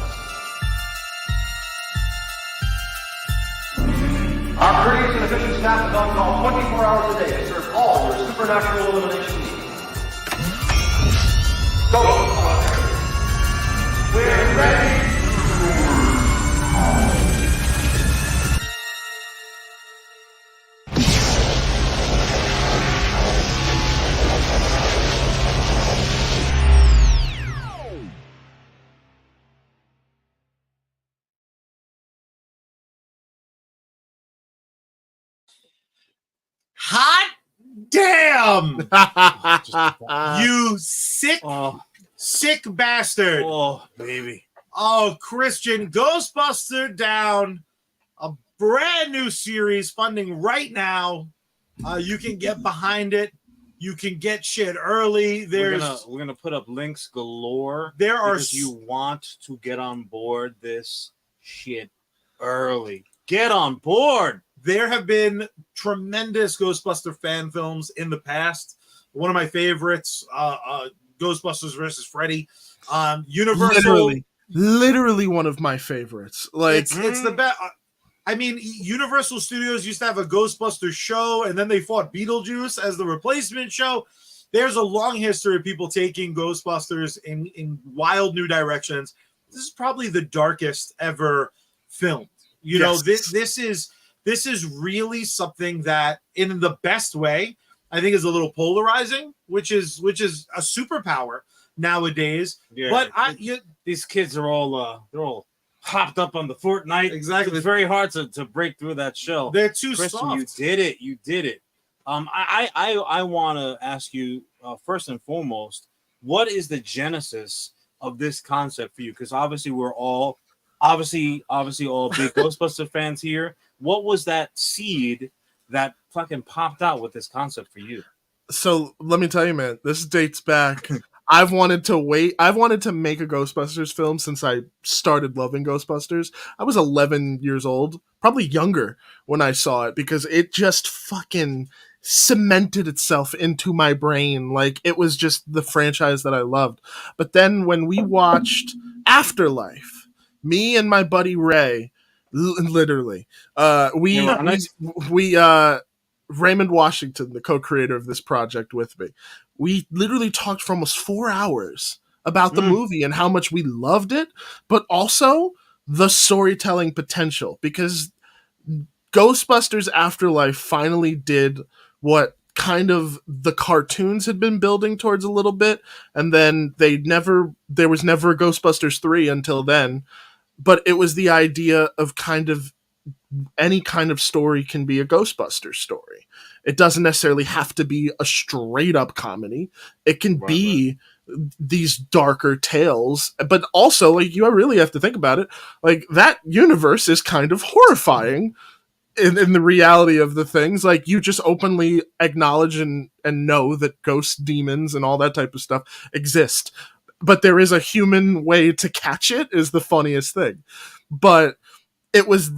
Our courteous and efficient staff is on call 24 hours a day to serve all your supernatural elimination needs. Ghostbusters. We're ready. Hot damn! You sick bastard. Oh, baby. Oh, Christian, Ghostbuster Down, a brand new series funding right now. You can get behind it. You can get shit early. We're gonna put up links galore. There are you want to get on board this shit early. Get on board. There have been tremendous Ghostbuster fan films in the past. One of my favorites, Ghostbusters versus Freddy. Universal, literally one of my favorites. Like it's the best. I mean, Universal Studios used to have a Ghostbusters show, and then they fought Beetlejuice as the replacement show. There's a long history of people taking Ghostbusters in wild new directions. This is probably the darkest ever filmed. You know, this is really something that, in the best way, I think is a little polarizing, which is a superpower nowadays. Yeah, but these kids are all they're all hopped up on the Fortnite. Exactly. It's very hard to break through that shell. They're too Christian, soft. You did it. I want to ask you first and foremost, what is the genesis of this concept for you? Because obviously we're all all big Ghostbuster fans here. What was that seed that fucking popped out with this concept for you? So let me tell you, man, this dates back. I've wanted to make a Ghostbusters film since I started loving Ghostbusters. I was 11 years old, probably younger when I saw it, because it just fucking cemented itself into my brain. Like, it was just the franchise that I loved. But then when we watched Afterlife, me and my buddy Ray, literally, Raymond Washington, the co-creator of this project with me, we literally talked for almost 4 hours about the movie and how much we loved it, but also the storytelling potential, because Ghostbusters Afterlife finally did what kind of the cartoons had been building towards a little bit, and then there was never Ghostbusters 3 until then. but it was the idea of kind of any kind of story can be a Ghostbusters story. It doesn't necessarily have to be a straight up comedy. It can be these darker tales, but also, like, you really have to think about it. Like, that universe is kind of horrifying in the reality of the things. Like, you just openly acknowledge and know that ghosts, demons, and all that type of stuff exist. But there is a human way to catch it is the funniest thing. But it was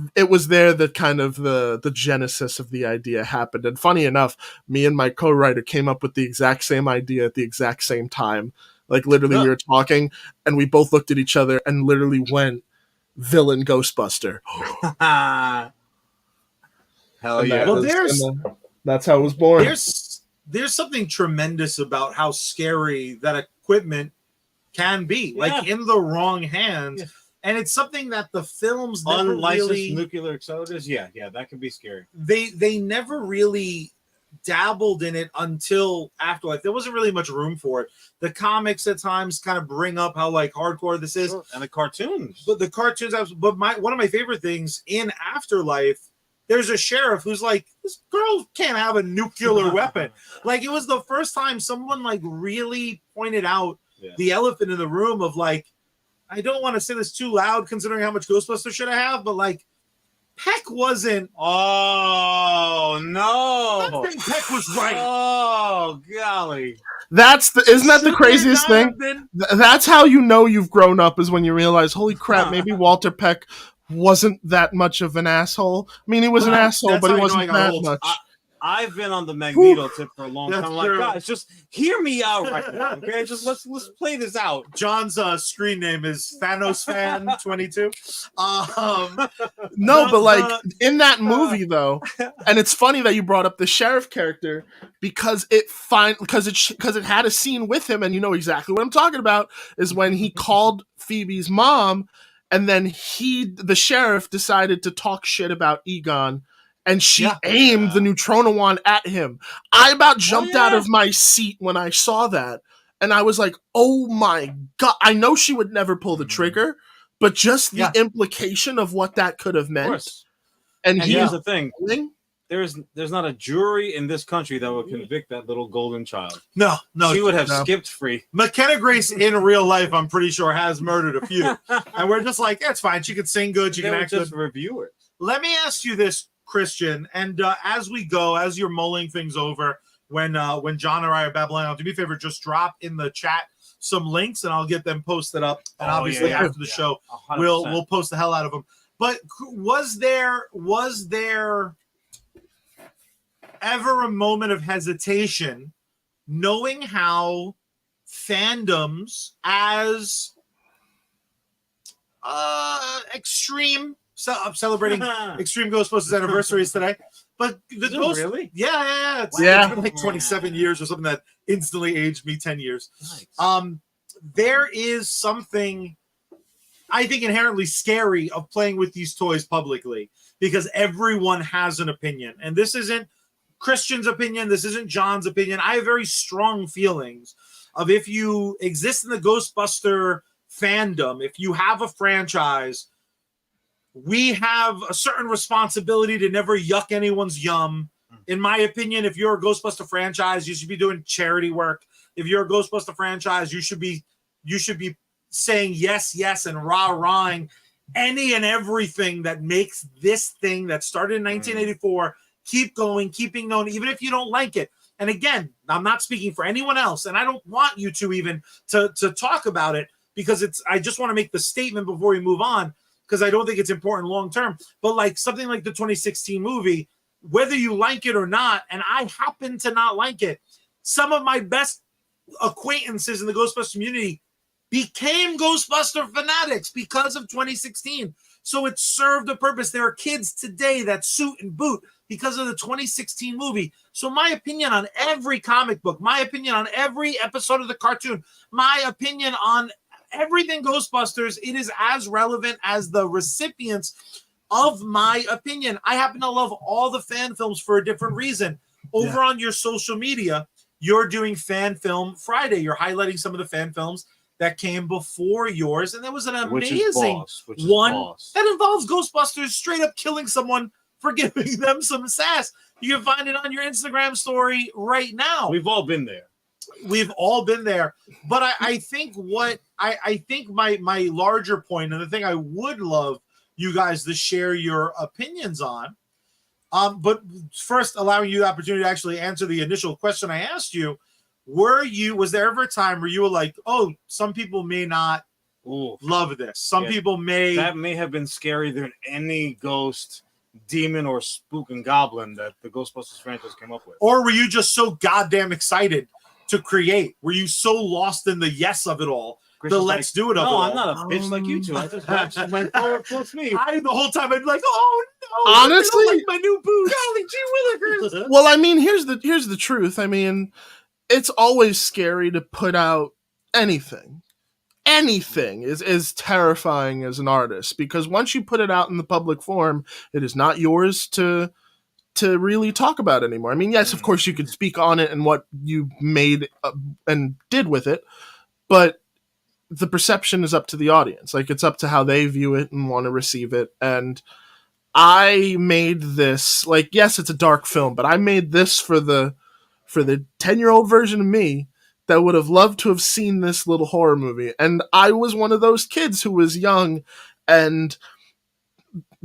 there that kind of the genesis of the idea happened. And funny enough, me and my co-writer came up with the exact same idea at the exact same time. Like, literally, we were talking, and we both looked at each other and literally went, villain Ghostbuster. Hell yeah. Well, that's how it was born. There's something tremendous about how scary that equipment can be, like in the wrong hands. And it's something that the films never unlicensed really nuclear accelerators. Yeah, that can be scary. They never really dabbled in it until Afterlife. There wasn't really much room for it. The comics at times kind of bring up how like hardcore this is, and the cartoons. But the cartoons, but one of my favorite things in Afterlife, there's a sheriff who's like, this girl can't have a nuclear weapon. Like, it was the first time someone like really pointed out the elephant in the room of like, I don't want to say this too loud considering how much Ghostbusters should I have, but like, Peck wasn't. Oh no! I think Peck was right. Oh golly! Isn't that the craziest thing? That's how you know you've grown up, is when you realize, holy crap, maybe Walter Peck wasn't that much of an asshole. I mean, he was an asshole, but he wasn't that much. I've been on the Magneto tip for a long time. I'm like, guys, just hear me out right now, okay? Just let's play this out. John's screen name is Thanos Fan 22. No, but like in that movie though, and it's funny that you brought up the sheriff character because it had a scene with him, and you know exactly what I'm talking about, is when he called Phoebe's mom, and then the sheriff decided to talk shit about Egon. And she aimed the neutrino wand at him. I about jumped out of my seat when I saw that. And I was like, oh my God. I know she would never pull the trigger, but just the implication of what that could have meant. Of course. And here's the thing. There's not a jury in this country that would convict that little golden child. No. She would have skipped free. McKenna Grace in real life, I'm pretty sure, has murdered a few. And we're just like, that's fine. She can sing good. She can act good. Review it. Let me ask you this, Christian, and as you're mulling things over, when John and I are babbling out, do me a favor, just drop in the chat some links and I'll get them posted up. And obviously after the show, 100%. we'll post the hell out of them. But was there ever a moment of hesitation knowing how fandoms as extreme, so I'm celebrating Extreme Ghostbusters anniversaries today, but the Ghost, really? Yeah. It's been like 27 years or something that instantly aged me 10 years. Nice. There is something I think inherently scary of playing with these toys publicly because everyone has an opinion, and this isn't Christian's opinion. This isn't John's opinion. I have very strong feelings of if you exist in the Ghostbuster fandom, if you have a franchise, we have a certain responsibility to never yuck anyone's yum. In my opinion, if you're a Ghostbuster franchise, you should be doing charity work. If you're a Ghostbuster franchise, you should be saying yes, and rah-rahing any and everything that makes this thing that started in 1984 keep going, keeping known, even if you don't like it. And again, I'm not speaking for anyone else, and I don't want you to even to talk about it because I just want to make the statement before we move on, because I don't think it's important long term. But like something like the 2016 movie, whether you like it or not, and I happen to not like it, some of my best acquaintances in the Ghostbuster community became Ghostbuster fanatics because of 2016. So it served a purpose. There are kids today that suit and boot because of the 2016 movie. So my opinion on every comic book, my opinion on every episode of the cartoon, my opinion on everything Ghostbusters, it is as relevant as the recipients of my opinion. I happen to love all the fan films for a different reason. Over on your social media, you're doing Fan Film Friday. You're highlighting some of the fan films that came before yours, and there was an Which amazing is one Boss. that involves Ghostbusters straight up killing someone for giving them some sass. You can find it on your Instagram story right now. We've all been there. We've all been there. But I think I think my larger point, and the thing I would love you guys to share your opinions on, but first allowing you the opportunity to actually answer the initial question I asked you, was there ever a time where you were like, oh, some people may not love this. Some people may. That may have been scarier than any ghost, demon, or spook and goblin that the Ghostbusters franchise came up with. Or were you just so goddamn excited to create? Were you so lost in the yes of it all? Let's do it of it all? No, I'm not a bitch like you two. I just went forward plus me. The whole time I'd be like, oh no. Honestly, like my new boots. Golly gee willikers. Well, I mean, here's the truth. I mean, it's always scary to put out anything. Anything is terrifying as an artist, because once you put it out in the public forum, it is not yours to really talk about anymore. I mean, yes, of course you could speak on it and what you made and did with it, but the perception is up to the audience. Like, it's up to how they view it and want to receive it. And I made this, like, yes, it's a dark film, but I made this for the 10-year-old version of me that would have loved to have seen this little horror movie. And I was one of those kids who was young and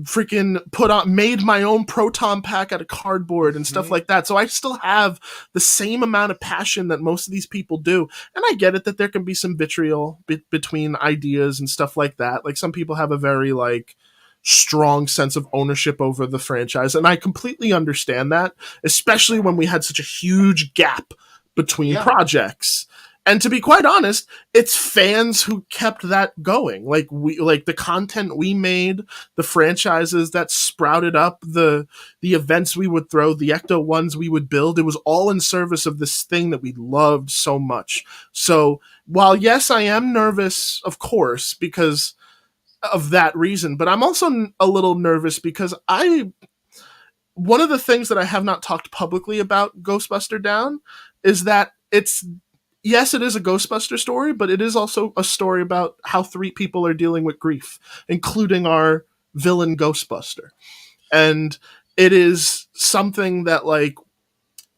freaking made my own proton pack out of cardboard and stuff like that. So I still have the same amount of passion that most of these people do. And I get it that there can be some vitriol between ideas and stuff like that. Like, some people have a very strong sense of ownership over the franchise. And I completely understand that, especially when we had such a huge gap between projects. And to be quite honest, it's fans who kept that going. Like, the content we made, the franchises that sprouted up, the events we would throw, the Ecto ones we would build, it was all in service of this thing that we loved so much. So while yes, I am nervous, of course, because of that reason, but I'm also a little nervous because one of the things that I have not talked publicly about Ghostbuster Down is that yes, it is a Ghostbuster story, but it is also a story about how 3 people are dealing with grief, including our villain Ghostbuster. And it is something that,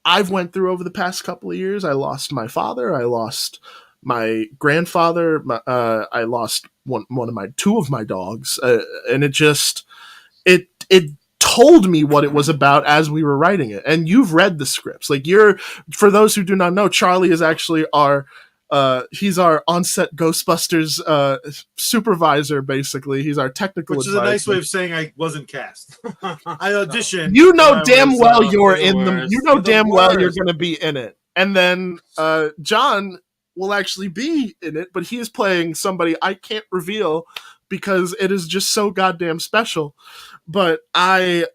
I've went through over the past couple of years. I lost my father. I lost my grandfather. I lost two of my dogs. And it told me what it was about as we were writing it. And you've read the scripts. For those who do not know, Charlie is actually he's our on-set Ghostbusters supervisor, basically. He's our technical advisor. Which is a nice way of saying I wasn't cast. I auditioned. You know damn well you're in them. You know damn well you're going to be in it. And then John will actually be in it, but he is playing somebody I can't reveal because it is just so goddamn special. But it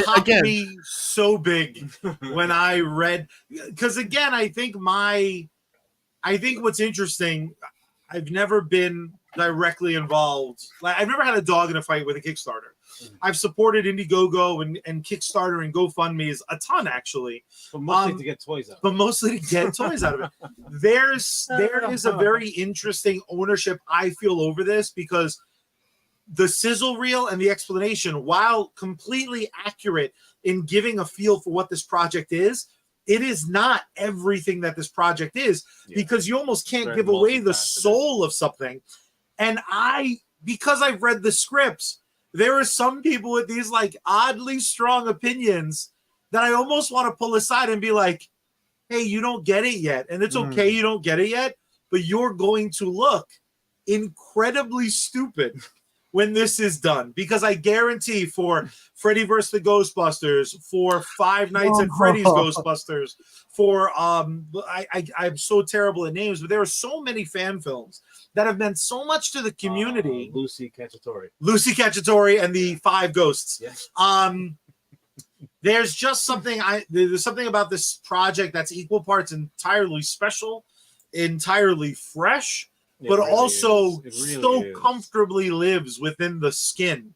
popped me so big when I read, because again, I think what's interesting, I've never been directly involved. I've never had a dog in a fight with a Kickstarter. I've supported Indiegogo and Kickstarter and GoFundMe's a ton, actually. But mostly to get toys out. Out of it. There is a very interesting ownership I feel over this, because the sizzle reel and the explanation, while completely accurate in giving a feel for what this project is, it is not everything that this project is, because you almost can't give away the soul of something. And because I've read the scripts, there are some people with these oddly strong opinions that I almost want to pull aside and be like, hey, you don't get it yet. And it's okay, you don't get it yet, but you're going to look incredibly stupid when this is done, because I guarantee for Freddy vs. the Ghostbusters, for Five Nights at Freddy's Ghostbusters, for I'm so terrible at names, but there are so many fan films that have meant so much to the community. Lucy Cacciatore and the 5 Ghosts. Yes. There's just something there's something about this project that's equal parts entirely special, entirely fresh, but also so comfortably lives within the skin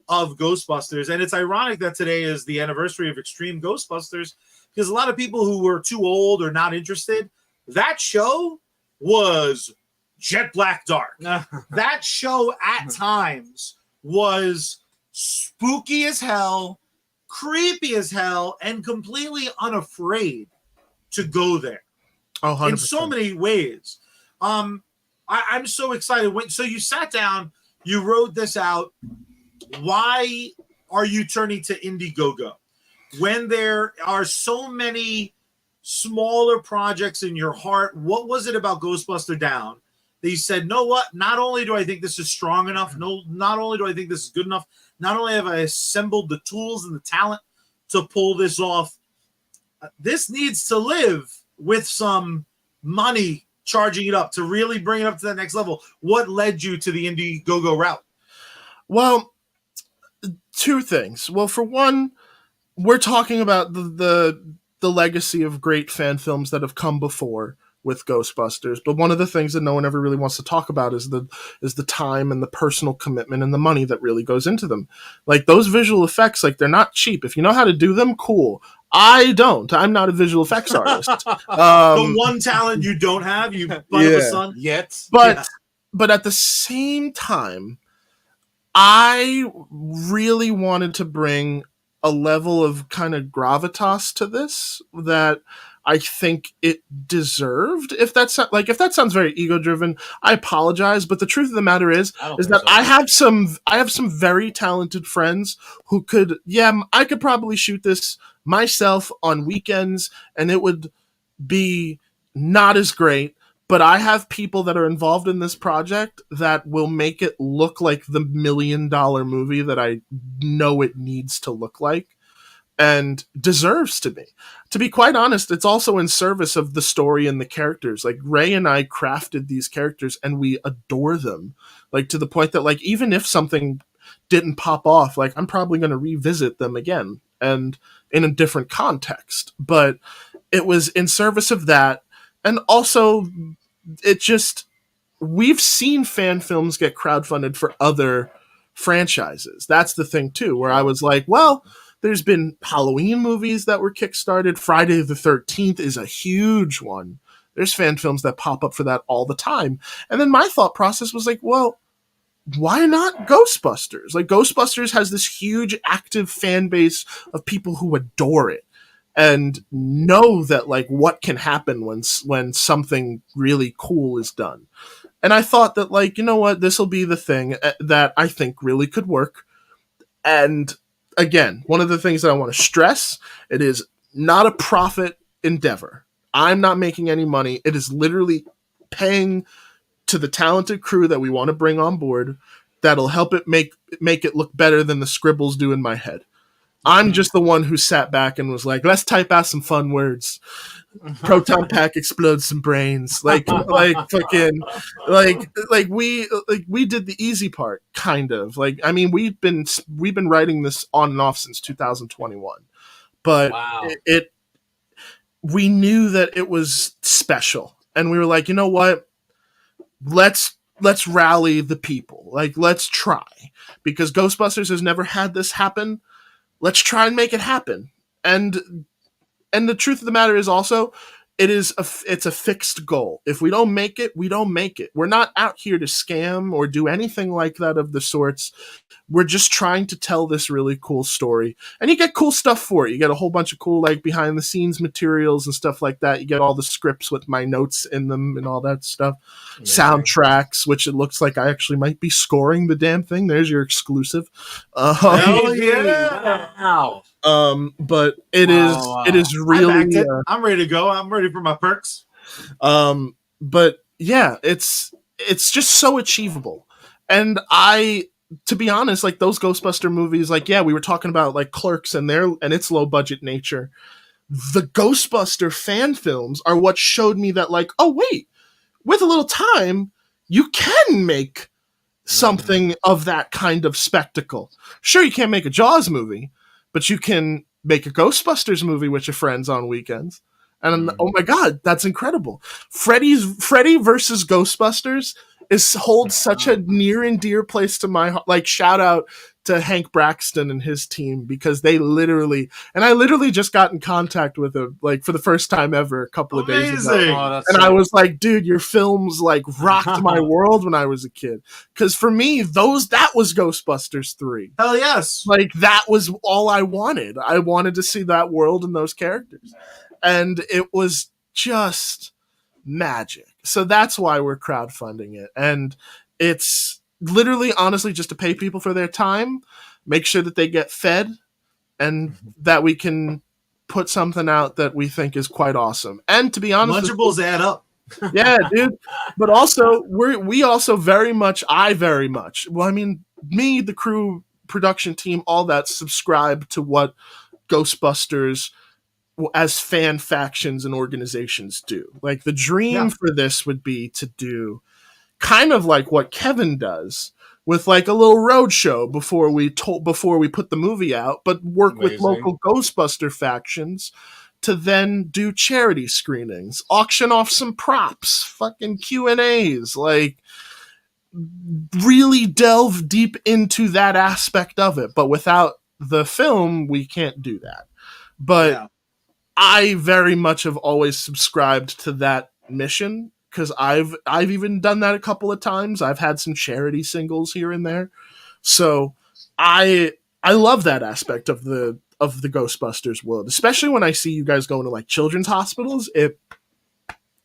of Ghostbusters. And it's ironic that today is the anniversary of Extreme Ghostbusters, because a lot of people who were too old or not interested, that show was Jet Black Dark. That show at times was spooky as hell, creepy as hell, and completely unafraid to go there. Oh, 100%. In so many ways. I'm so excited. So you sat down, you wrote this out. Why are you turning to Indiegogo when there are so many smaller projects in your heart? What was it about Ghostbuster Down that you said, no, what? Not only do I think this is strong enough, not only do I think this is good enough, not only have I assembled the tools and the talent to pull this off, this needs to live with some money charging it up to really bring it up to the next level. What led you to the Indiegogo route? Well, two things. Well, for one, we're talking about the legacy of great fan films that have come before with Ghostbusters, but one of the things that no one ever really wants to talk about is the time and the personal commitment and the money that really goes into them. Like those visual effects, like they're not cheap. If you know how to do them, cool. I don't. I'm not a visual effects artist. The one talent you don't have, you butt of a son yet. But at the same time, I really wanted to bring a level of kind of gravitas to this that I think it deserved. If that sounds very ego driven, I apologize. But the truth of the matter is that I have some very talented friends who could, I could probably shoot this myself on weekends and it would be not as great. But I have people that are involved in this project that will make it look like the $1 million movie that I know it needs to look like and deserves to be. To be quite honest, it's also in service of the story and the characters. Like Ray and I crafted these characters and we adore them. Like to the point that like even if something didn't pop off, like I'm probably going to revisit them again and in a different context. But it was in service of that. And also we've seen fan films get crowdfunded for other franchises. That's the thing too, where I was like, well, there's been Halloween movies that were kickstarted. Friday the 13th is a huge one. There's fan films that pop up for that all the time. And then my thought process was like, well, why not Ghostbusters? Like Ghostbusters has this huge active fan base of people who adore it and know that like what can happen when something really cool is done. And I thought that like, you know what, this will be the thing that I think really could work. And again, one of the things that I want to stress, it is not a profit endeavor. I'm not making any money. It is literally paying to the talented crew that we want to bring on board that'll help it make it look better than the scribbles do in my head. I'm just the one who sat back and was like, let's type out some fun words. Proton pack explodes some brains. We did the easy part, kind of. Like, I mean, we've been writing this on and off since 2021. But we knew that it was special. And we were like, you know what? Let's rally the people. Like, let's try. Because Ghostbusters has never had this happen. Let's try and make it happen. And the truth of the matter is also, it's a fixed goal. If we don't make it, we don't make it. We're not out here to scam or do anything like that of the sorts. We're just trying to tell this really cool story. And you get cool stuff for it. You get a whole bunch of cool like behind the scenes materials and stuff like that. You get all the scripts with my notes in them and all that stuff. Yeah. Soundtracks, which it looks like I actually might be scoring the damn thing. There's your exclusive. Hell yeah. Wow. But it is really I'm ready to go. I'm ready for my perks. But yeah, it's just so achievable. And to be honest, like those Ghostbuster movies, like, yeah, we were talking about like Clerks and its low budget nature. The Ghostbuster fan films are what showed me that like, oh wait, with a little time, you can make something of that kind of spectacle. Sure, you can't make a Jaws movie, but you can make a Ghostbusters movie with your friends on weekends. And oh my God, that's incredible. Freddy versus Ghostbusters holds such a near and dear place to my heart. Like, shout out to Hank Braxton and his team, because they literally, and I literally just got in contact with him like for the first time ever a couple of days ago. Oh, and I was like, dude, your films like rocked my world when I was a kid. Because for me, that was Ghostbusters 3. Hell yes. Like that was all I wanted. I wanted to see that world and those characters. And it was just magic. So that's why we're crowdfunding it. And it's literally, honestly, just to pay people for their time, make sure that they get fed, and that we can put something out that we think is quite awesome. And to be honest, Lunchables add up. Yeah, dude. But also, we also very much, well, I mean, me, the crew, production team, all that, subscribe to what Ghostbusters as fan factions and organizations do. Like the dream for this would be to do kind of like what Kevin does with like a little roadshow before we put the movie out, but work with local Ghostbuster factions to then do charity screenings, auction off some props, fucking Q&As, like really delve deep into that aspect of it. But without the film, we can't do that. But I very much have always subscribed to that mission, because I've even done that a couple of times. I've had some charity singles here and there. So I love that aspect of the Ghostbusters world, especially when I see you guys going to like children's hospitals. It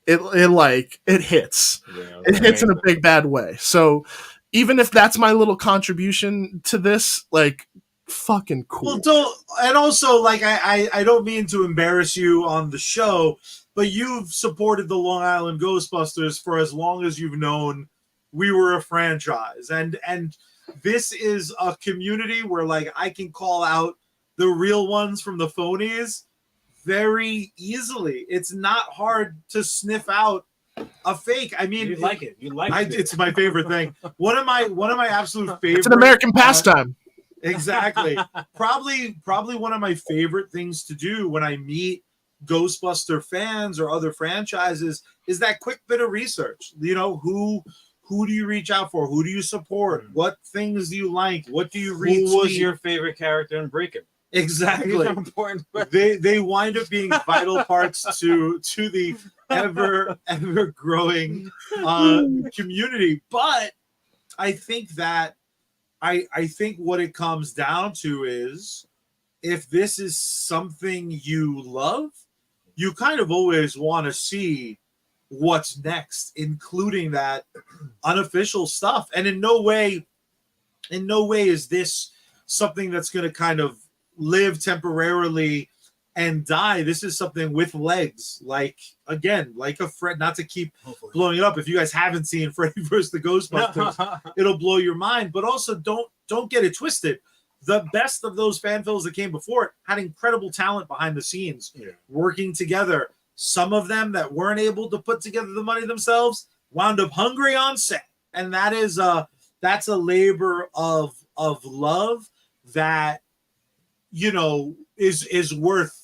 hits. Yeah, it hits in a big bad way. So even if that's my little contribution to this, like, fucking cool. Well, I don't mean to embarrass you on the show, but you've supported the Long Island Ghostbusters for as long as you've known we were a franchise, and this is a community where like I can call out the real ones from the phonies very easily. It's not hard to sniff out a fake. I mean, you like it. It's my favorite thing. One of my absolute favorite. It's an American pastime. Exactly. Probably one of my favorite things to do when I meet Ghostbuster fans or other franchises is that quick bit of research. You know, who do you reach out for? Who do you support? What things do you like? What do you retweet? Who was your favorite character in Breakin'? Exactly. Important. They wind up being vital parts to the ever growing community. But I think that I think what it comes down to is, if this is something you love, you kind of always want to see what's next, including that unofficial stuff. And in no way is this something that's going to kind of live temporarily and die. This is something with legs. Like, again, like a Fred, not to keep blowing it up. If you guys haven't seen Freddy vs. the Ghostbusters, it'll blow your mind. But also don't get it twisted. The best of those fan films that came before it had incredible talent behind the scenes, working together. Some of them that weren't able to put together the money themselves wound up hungry on set. And that's a labor of love that, you know, is worth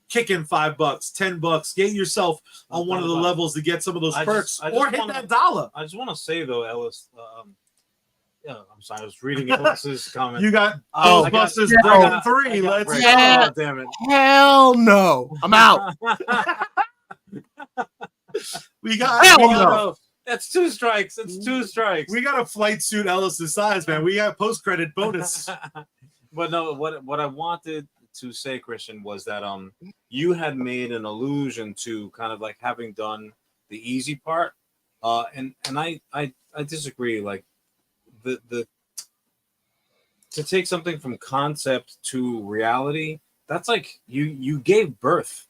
kicking $5, $10. Get yourself on one of the levels to get some of those perks, or hit that dollar. I just want to say though, Ellis. I'm sorry, I was reading Ellis's comment. You got Ghostbusters Breakin' 3. Let's go. Yeah. Oh, damn it. Hell no. I'm out. we got That's 2 strikes. It's 2 strikes. We got a flight suit Ellis's size, man. We got post-credit bonus. But no, what I wanted to say, Christian, was that you had made an allusion to kind of like having done the easy part, and I disagree. Like the to take something from concept to reality, that's like you gave birth.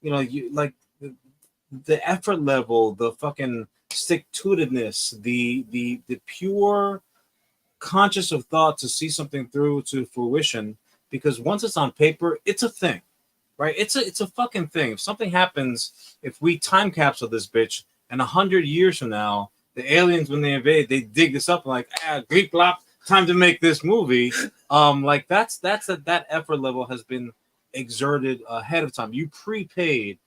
You know, you like the effort level, the fucking stick-to-itiveness, the pure conscious of thought to see something through to fruition, because once it's on paper, it's a thing, right? It's a fucking thing. If something happens, if we time capsule this bitch, and 100 years from now, the aliens, when they invade, they dig this up and like, bleep blop, time to make this movie. Like that's that effort level has been exerted ahead of time. You prepaid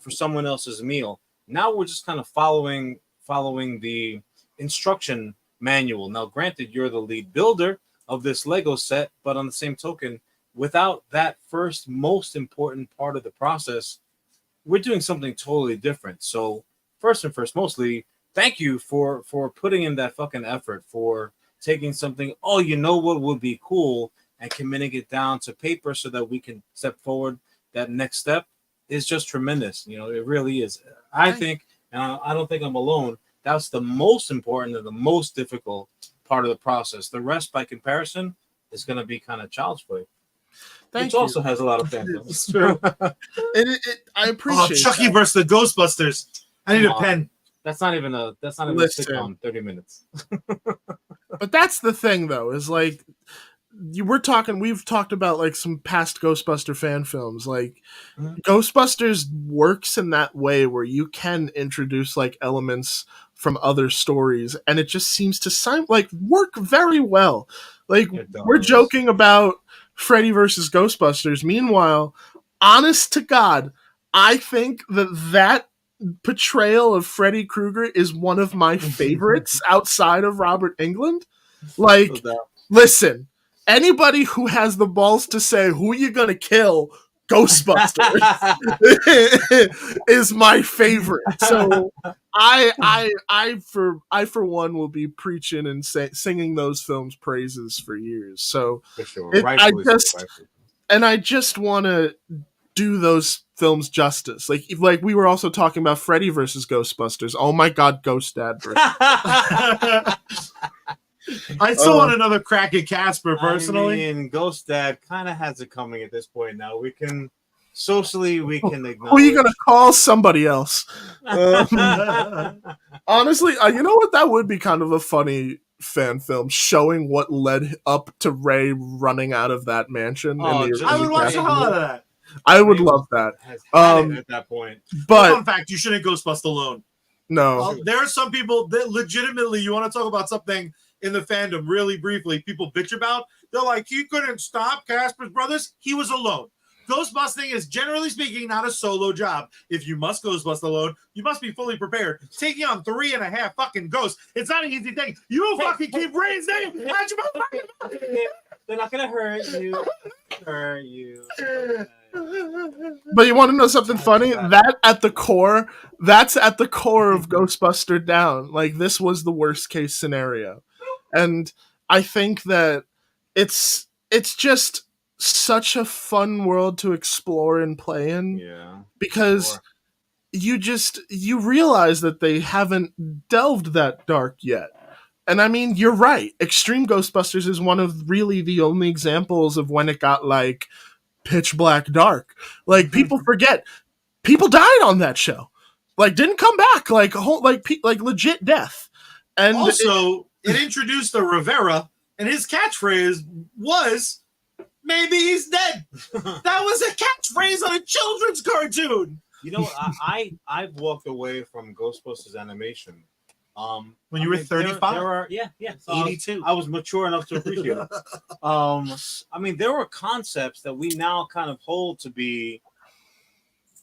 for someone else's meal. Now we're just kind of following the instruction manual. Now, granted, you're the lead builder, of this Lego set, but on the same token, without that first most important part of the process, we're doing something totally different. So first and first, mostly, thank you for putting in that fucking effort, for taking something, oh, you know what would be cool, and committing it down to paper so that we can step forward. That next step is just tremendous. You know, it really is. I think, and I don't think I'm alone, that's the most important and the most difficult part of the process. The rest, by comparison, is going to be kind of child's play. Which also has a lot of fan films. It's true. I appreciate Chucky that. versus the Ghostbusters. I need a pen. That's not even a sitcom. 30 minutes. But that's the thing, though, is like we've talked about like some past Ghostbuster fan films. Like Ghostbusters works in that way where you can introduce like elements from other stories, and it just seems to work very well. Like we're joking about Freddy versus Ghostbusters. Meanwhile, honest to God, I think that portrayal of Freddy Krueger is one of my favorites outside of Robert Englund. Like, listen, anybody who has the balls to say who you gonna kill, Ghostbusters is my favorite. So I for one will be preaching and singing those films praises for years. So for sure. I just want to do those films justice. Like we were also talking about Freddy versus Ghostbusters. Oh my God, Ghost Dad. I still want another crack at Casper, personally. And Ghost Dad kind of has it coming at this point now. We can acknowledge. Who are you gonna call? Somebody else. Honestly, you know what? That would be kind of a funny fan film showing what led up to Ray running out of that mansion. I would watch the hell out of that. I would love that. At that point, but fun fact: you shouldn't Ghostbust alone. No, there are some people that legitimately, you want to talk about something in the fandom really briefly, people bitch about. They're like, he couldn't stop Casper's brothers. He was alone. Ghostbusting is, generally speaking, not a solo job. If you must Ghostbust alone, you must be fully prepared. Taking on 3.5 fucking ghosts, it's not an easy thing. You fucking keep Ray's name out your mouth. They're not gonna hurt you. But you want to know something funny? That's at the core of Ghostbuster Down. Like, this was the worst case scenario. And I think that it's just such a fun world to explore and play in. Yeah. Because you realize that they haven't delved that dark yet. And I mean, you're right. Extreme Ghostbusters is one of really the only examples of when it got like pitch black dark. Like, people forget people died on that show. Like, didn't come back. Like legit death. And also it introduced the Rivera, and his catchphrase was, "Maybe he's dead." That was a catchphrase on a children's cartoon. You know, I've walked away from Ghostbusters animation. When you were 35? So 82. I was mature enough to appreciate it. I mean, there were concepts that we now kind of hold to be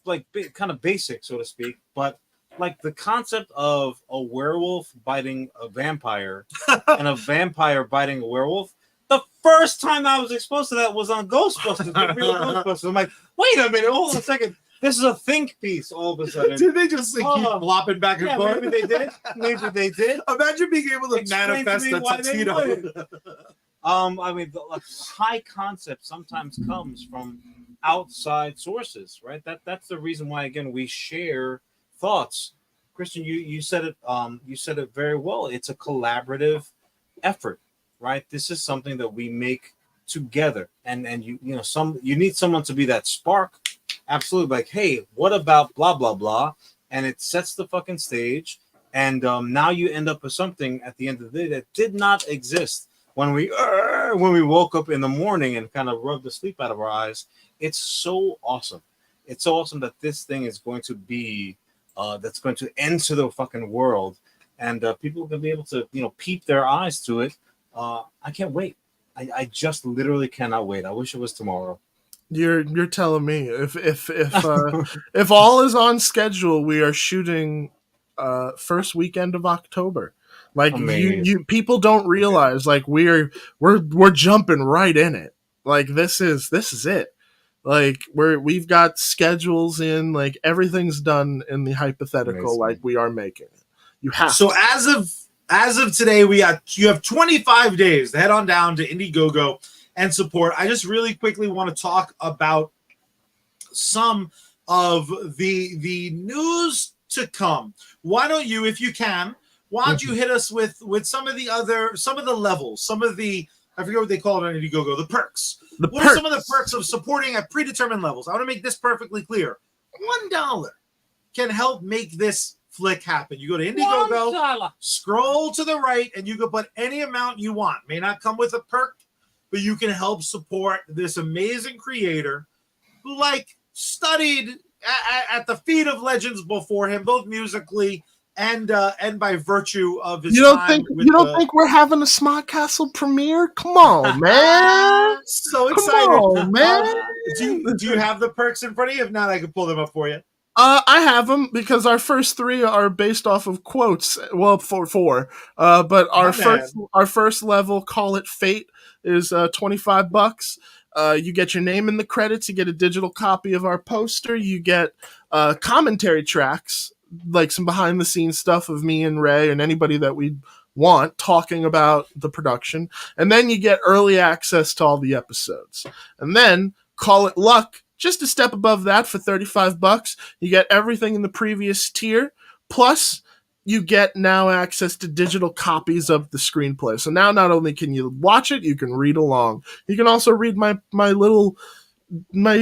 like kind of basic, so to speak, but like the concept of a werewolf biting a vampire and a vampire biting a werewolf. The first time I was exposed to that was on Ghostbusters, the real Ghostbusters. I'm like, wait a minute, hold on a second. This is a think piece all of a sudden. Did they just keep flopping back and forth? Maybe they did. Imagine being able to manifest a tuxedo. I mean, the high concept sometimes comes from outside sources, right? That's the reason why, again, we share thoughts. Christian, you said it. You said it very well. It's a collaborative effort, right? This is something that we make together, and you need someone to be that spark. Absolutely, like, hey, what about blah blah blah, and it sets the fucking stage, and now you end up with something at the end of the day that did not exist when we woke up in the morning and kind of rubbed the sleep out of our eyes. It's so awesome. It's so awesome that this thing is going to be that's going to enter the fucking world, and people are going to be able to peep their eyes to it. I can't wait. I just literally cannot wait. I wish it was tomorrow. You're telling me if all is on schedule, we are shooting first weekend of October. Like Amazing. you people don't realize like we're jumping right in it. Like this is it. Like we've got schedules in, like everything's done in the hypothetical, Amazing. like we are making it. You have So to. as of today, you have 25 days to head on down to Indiegogo and support. I just really quickly want to talk about some of the news to come. Why don't you, if you can, why don't you hit us with some of the levels, some of the, I forget what they call it on Indiegogo, the perks. What are some of the perks of supporting at predetermined levels? I want to make this perfectly clear. $1 can help make this flick happen. You go to Indiegogo, scroll to the right, and you can put any amount you want. May not come with a perk, but you can help support this amazing creator who, like, studied at the feet of legends before him, both musically and by virtue of his time. You don't think we're having a Smart Castle premiere? Come on, man! So excited, Come on, man! Do you have the perks in front of you? If not, I can pull them up for you. I have them because our first three are based off of quotes. Well, four. But our first level, Call It Fate, is $25. You get your name in the credits. You get a digital copy of our poster. You get commentary tracks, like some behind the scenes stuff of me and Ray and anybody that we want talking about the production. And then you get early access to all the episodes. And then Call It Luck, just a step above that for $35. You get everything in the previous tier. Plus, you get now access to digital copies of the screenplay. So now not only can you watch it, you can read along. You can also read my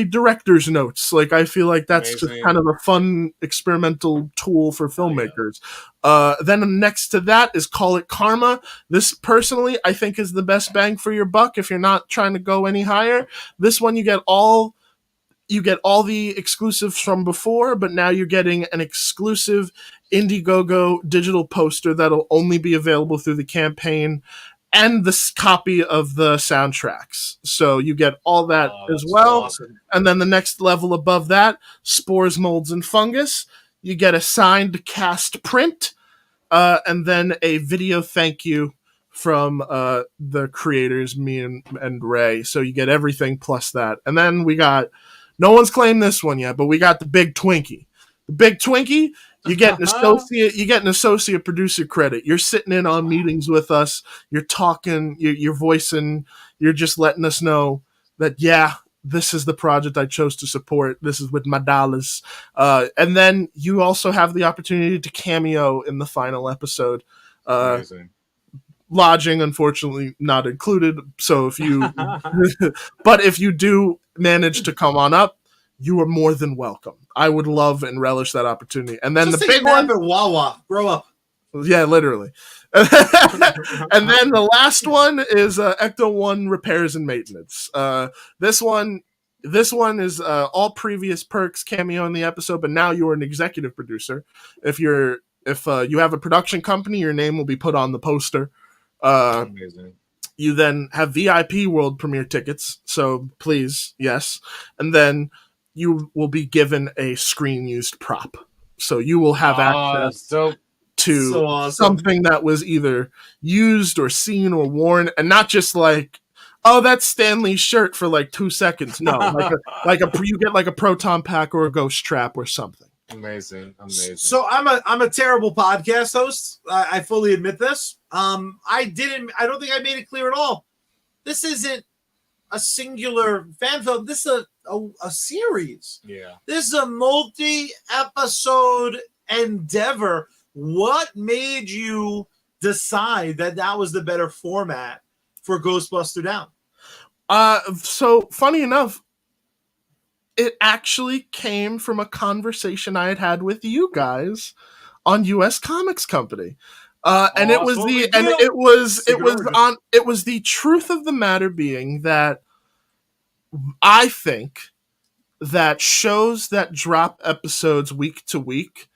director's notes. Like, I feel like that's Amazing. just kind of a fun experimental tool for filmmakers. Then next to that is Call It Karma. This personally, I think, is the best bang for your buck if you're not trying to go any higher. This one you get all the exclusives from before, but now you're getting an exclusive Indiegogo digital poster that'll only be available through the campaign, and this copy of the soundtracks. So you get all that as well. Awesome. And then the next level above that, Spores, Molds, and Fungus. You get a signed cast print, and then a video thank you from the creators, me and Ray. So you get everything plus that. And then we got, no one's claimed this one yet, but we got the Big Twinkie. The Big Twinkie, you get an associate producer credit. You're sitting in on meetings with us. You're talking. You're voicing. You're just letting us know that, yeah, this is the project I chose to support. This is with my dollars. And then you also have the opportunity to cameo in the final episode. Amazing. Lodging, unfortunately, not included. So if you, but if you do manage to come on up, you are more than welcome. I would love and relish that opportunity. And then Just the take big a nap one, at Wawa. Grow up. yeah, literally. And then the last one is Ecto 1 repairs and maintenance. This one is all previous perks, cameo in the episode, but now you're an executive producer. If you have a production company, your name will be put on the poster. Amazing. You then have VIP world premiere tickets, so please, yes. And then you will be given a screen used prop. So you will have access to something that was either used or seen or worn, and not just like, oh, that's Stanley's shirt for like 2 seconds. No, you get like a proton pack or a ghost trap or something. Amazing. So I'm a terrible podcast host. I fully admit this. I don't think I made it clear at all. This isn't a singular fan film. This is a series. Yeah. This is a multi-episode endeavor. What made you decide that was the better format for Ghostbuster Down? So funny enough, it actually came from a conversation I had with you guys on USComics Company. And it was the truth of the matter being that I think that shows that drop episodes week to week,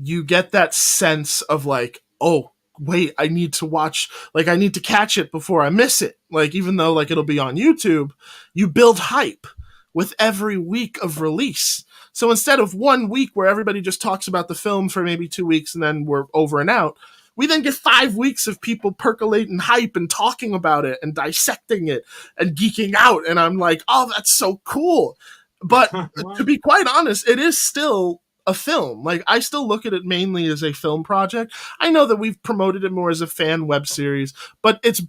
you get that sense of like, oh, wait, I need to watch, like, I need to catch it before I miss it. Like, even though like it'll be on YouTube, you build hype with every week of release. So instead of 1 week where everybody just talks about the film for maybe 2 weeks and then we're over and out, We then get 5 weeks of people percolating hype and talking about it and dissecting it and geeking out. And I'm like, oh, that's so cool. But to be quite honest, it is still a film. Like, I still look at it mainly as a film project. I know that we've promoted it more as a fan web series, but it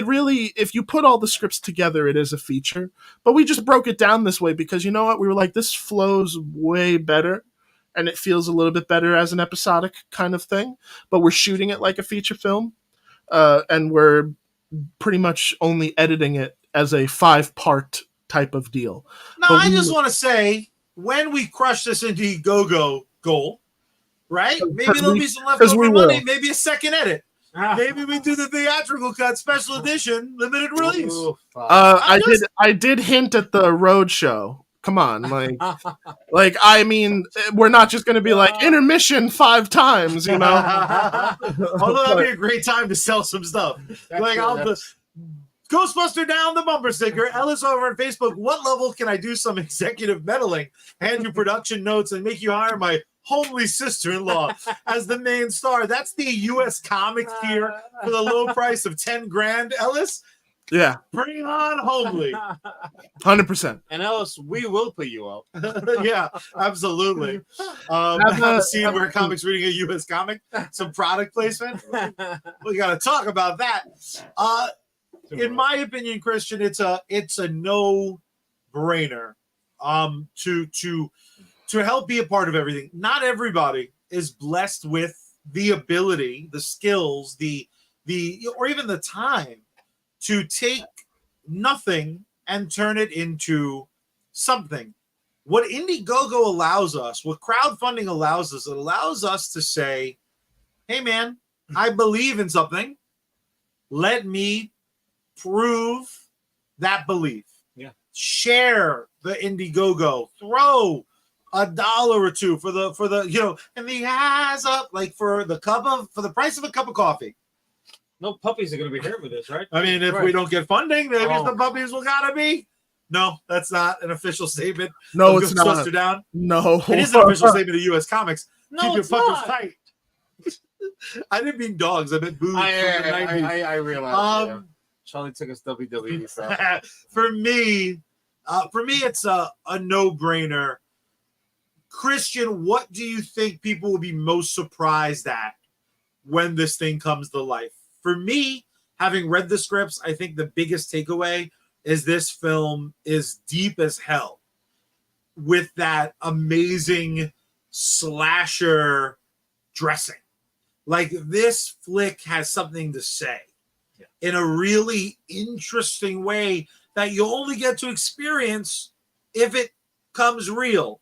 really, if you put all the scripts together, it is a feature. But we just broke it down this way because, you know what, we were like, this flows way better and it feels a little bit better as an episodic kind of thing, but we're shooting it like a feature film, and we're pretty much only editing it as a 5-part type of deal. No, I just want to say, when we crush this Indiegogo goal, right? Maybe there'll be some leftover money, maybe a second edit. Maybe we do the theatrical cut, special edition, limited release. I did hint at the road show. Come on, like I mean, we're not just going to be like intermission 5 times, you know. Although that'd be a great time to sell some stuff. Like Ghostbuster Down, the bumper sticker. Ellis over on Facebook. What level can I do some executive meddling, hand you production notes, and make you hire my homely sister-in-law as the main star? That's the USComics tier for the low price of $10,000, Ellis. Yeah. Bring on homely. 100%. And Ellis, we will put you up. Yeah, absolutely. Have a scene where comics reading a US comic, some product placement. We got to talk about that. In my opinion, Christian, it's a no-brainer to help be a part of everything. Not everybody is blessed with the ability, the skills, the or even the time to take nothing and turn it into something. What Indiegogo allows us, what crowdfunding allows us, it allows us to say, hey man, I believe in something. Let me prove that belief. Yeah. Share the Indiegogo. Throw $1 or $2 for the you know, and the eyes up, like for the price of a cup of coffee. No puppies are going to be here with this, right? I mean, if we don't get funding, maybe the puppies will gotta be. No, that's not an official statement. No, it's not. Ghostbuster Down. No, it is an official statement of USComics. No, keep your it's fuckers not. tight. I didn't mean dogs. I meant boobs. I realize. Charlie took us WWE stuff. For me, it's a no-brainer. Christian, what do you think people will be most surprised at when this thing comes to life? For me, having read the scripts, I think the biggest takeaway is this film is deep as hell with that amazing slasher dressing. Like, this flick has something to say in a really interesting way that you only get to experience if it comes real.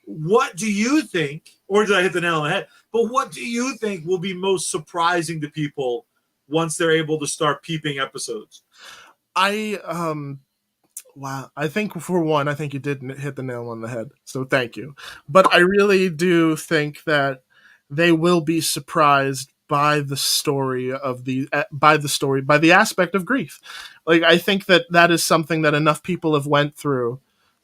What do you think, or did I hit the nail on the head? But what do you think will be most surprising to people once they're able to start peeping episodes? Wow. I think, for one, I think you did hit the nail on the head. So thank you. But I really do think that they will be surprised by the story by the aspect of grief. Like, I think that is something that enough people have went through,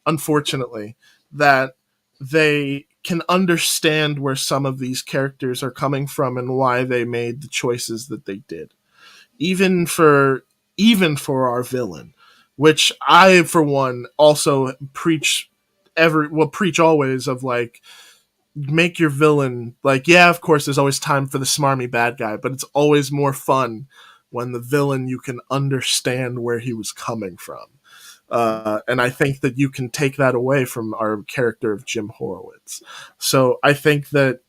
unfortunately, that they can understand where some of these characters are coming from and why they made the choices that they did. Even for our villain, which I, for one, also preach always of, like, make your villain, like, yeah, of course, there's always time for the smarmy bad guy, but it's always more fun when the villain, you can understand where he was coming from. And I think that you can take that away from our character of Jim Horowitz. So I think that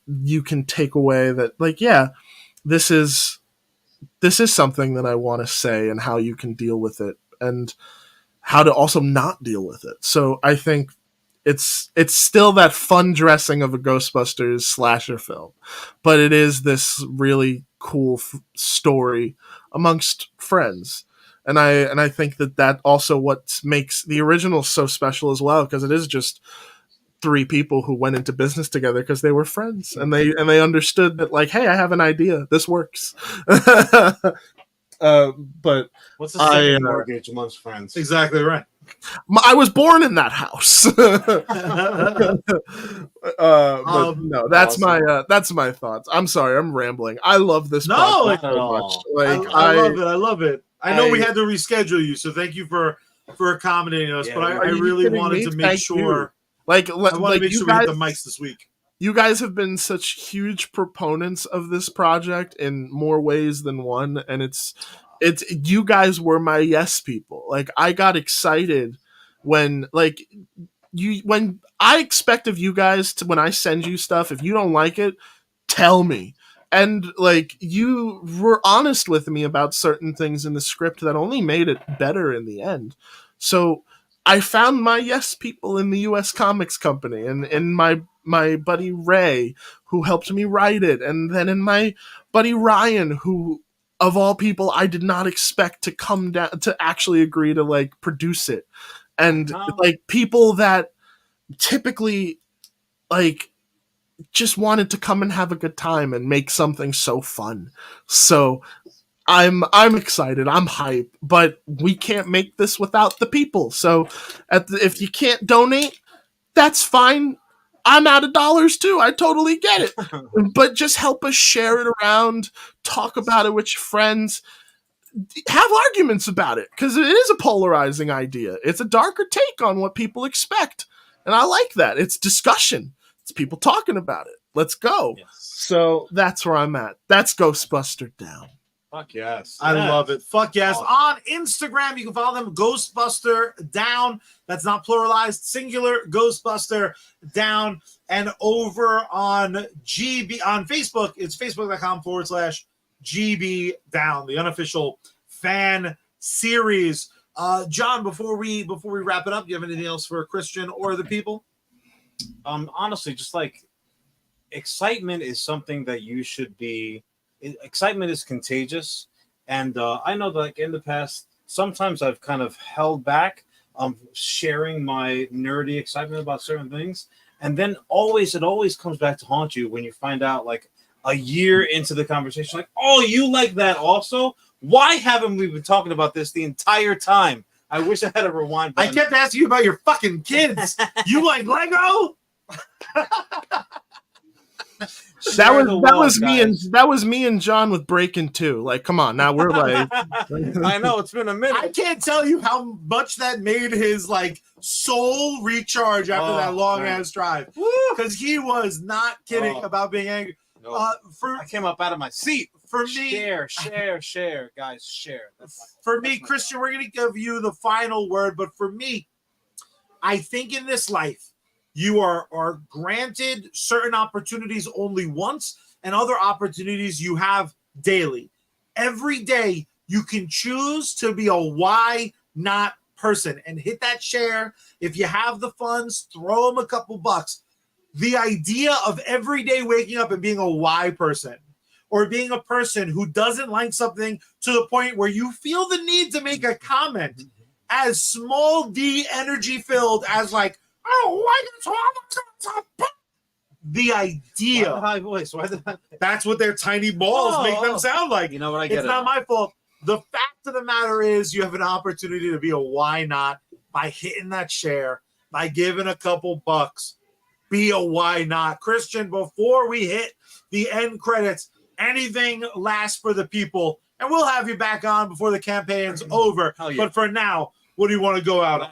you can take away that, like, yeah, this is something that I want to say, and how you can deal with it and how to also not deal with it. So I think it's still that fun dressing of a Ghostbusters slasher film, but it is this really cool story amongst friends. And I think that also what makes the original so special as well, because it is just 3 people who went into business together because they were friends, and they understood that, like, hey, I have an idea, this works. But what's the second mortgage amongst friends? Exactly right. I was born in that house. But no, that's my thoughts. I'm sorry, I'm rambling. I love this project so much. Like I love it. I love it. I know we had to reschedule you, so thank you for accommodating us. But I really wanted to make sure. Like, I want to make sure we hit the mics this week. You guys have been such huge proponents of this project in more ways than one, and it's you guys were my yes people. Like, I got excited when I expect of you guys to, when I send you stuff, if you don't like it, tell me. And like, you were honest with me about certain things in the script that only made it better in the end. So I found my yes people in the US Comics Company, and in my buddy Ray, who helped me write it, and then in my buddy Ryan, who, of all people, I did not expect to come down to actually agree to like produce it. And like, people that typically like just wanted to come and have a good time and make something so fun. So I'm excited. I'm hyped, but we can't make this without the people. So if you can't donate, that's fine. I'm out of dollars too. I totally get it. But just help us share it around, talk about it with your friends, have arguments about it, because it is a polarizing idea. It's a darker take on what people expect. And I like that. It's discussion. It's people talking about it. Let's go. Yes. So that's where I'm at. That's Ghostbuster Down. Fuck yes. I love it. Fuck yes. Awesome. On Instagram, you can follow them, Ghostbuster Down. That's not pluralized, singular, Ghostbuster Down. And over on on Facebook, it's facebook.com/GB Down, the unofficial fan series. John, before we wrap it up, do you have anything else for Christian or the people? Honestly, just like, excitement is something that you should be. Excitement is contagious, and I know that, like, in the past, sometimes I've kind of held back sharing my nerdy excitement about certain things, and then it always comes back to haunt you when you find out, like, a year into the conversation, like, oh, you like that also? Why haven't we been talking about this the entire time? I wish I had a rewind button. I kept asking you about your fucking kids. You like Lego? That was me and John with Breaking 2. Like, come on, now we're like, I know it's been a minute. I can't tell you how much that made his like soul recharge after that long ass drive, because he was not kidding about being angry. No. I came up out of my seat. For me, share, guys, share. For me, Christian, we're gonna give you the final word, but for me, I think in this life, you are granted certain opportunities only once, and other opportunities you have daily. Every day, you can choose to be a why not person and hit that share. If you have the funds, throw them a couple bucks. The idea of every day waking up and being a why person, or being a person who doesn't like something to the point where you feel the need to make a comment as small d energy filled as like, oh, the idea. High voice. That's what their tiny balls make them sound like. You know what? I get it's not my fault. The fact of the matter is, you have an opportunity to be a why not by hitting that share, by giving a couple bucks. Be a why not. Christian, before we hit the end credits, anything last for the people, and we'll have you back on before the campaign's over. Yeah. But for now, what do you want to go out on?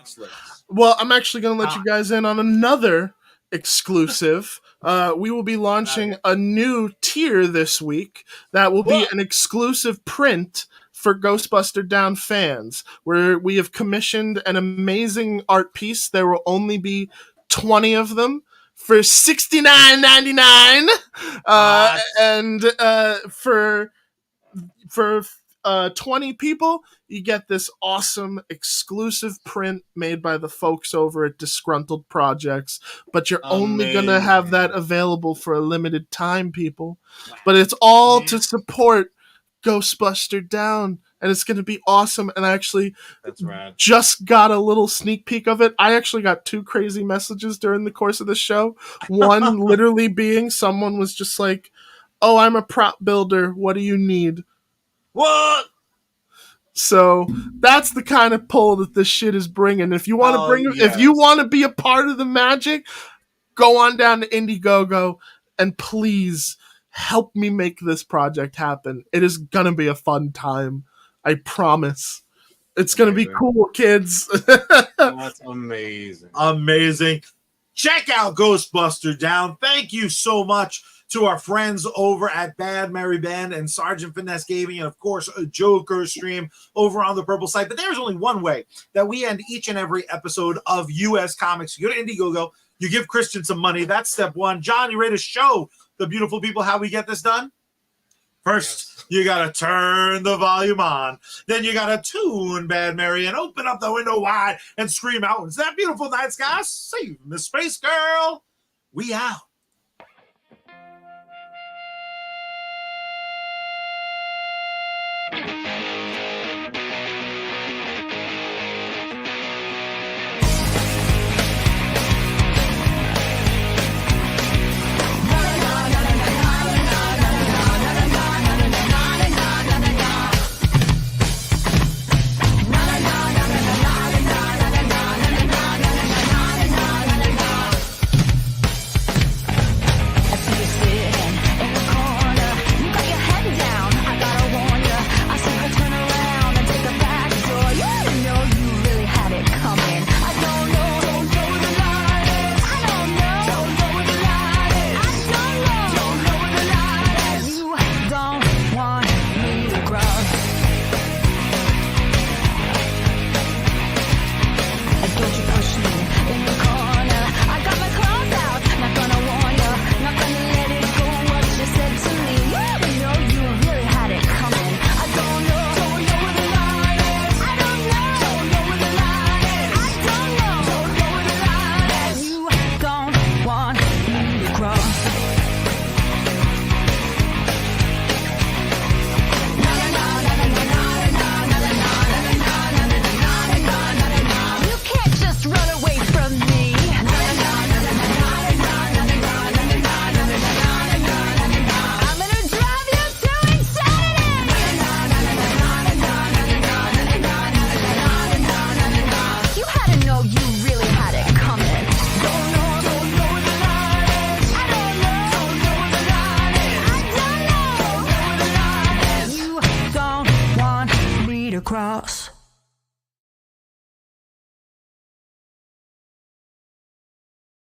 Well, I'm actually going to let you guys in on another exclusive. We will be launching a new tier this week that will be an exclusive print for Ghostbuster Down fans, where we have commissioned an amazing art piece. There will only be 20 of them for $69.99, and for 20 people, you get this awesome exclusive print made by the folks over at Disgruntled Projects. But you're only going to have that available for a limited time, people. But it's all to support Ghostbuster Down, and it's going to be awesome. And I actually just got a little sneak peek of it. I actually got 2 crazy messages during the course of the show. One literally being someone was just like, oh, I'm a prop builder. What do you need? What? So that's the kind of pull that this shit is bringing. If you want to if you want to be a part of the magic, go on down to Indiegogo and please help me make this project happen. It is gonna be a fun time. I promise. It's gonna be cool, kids. That's amazing. Amazing. Check out Ghostbuster Down. Thank you so much to our friends over at Bad Mary Ben and Sergeant Finesse Gaming, and of course, a Joker stream over on the Purple site. But there's only one way that we end each and every episode of US Comics. You go to Indiegogo, you give Christian some money. That's step one. John, you ready to show the beautiful people how we get this done? First, you got to turn the volume on. Then you got to tune Bad Mary and open up the window wide and scream out, "It's that beautiful night sky? Save Miss Space Girl." We out. Cross.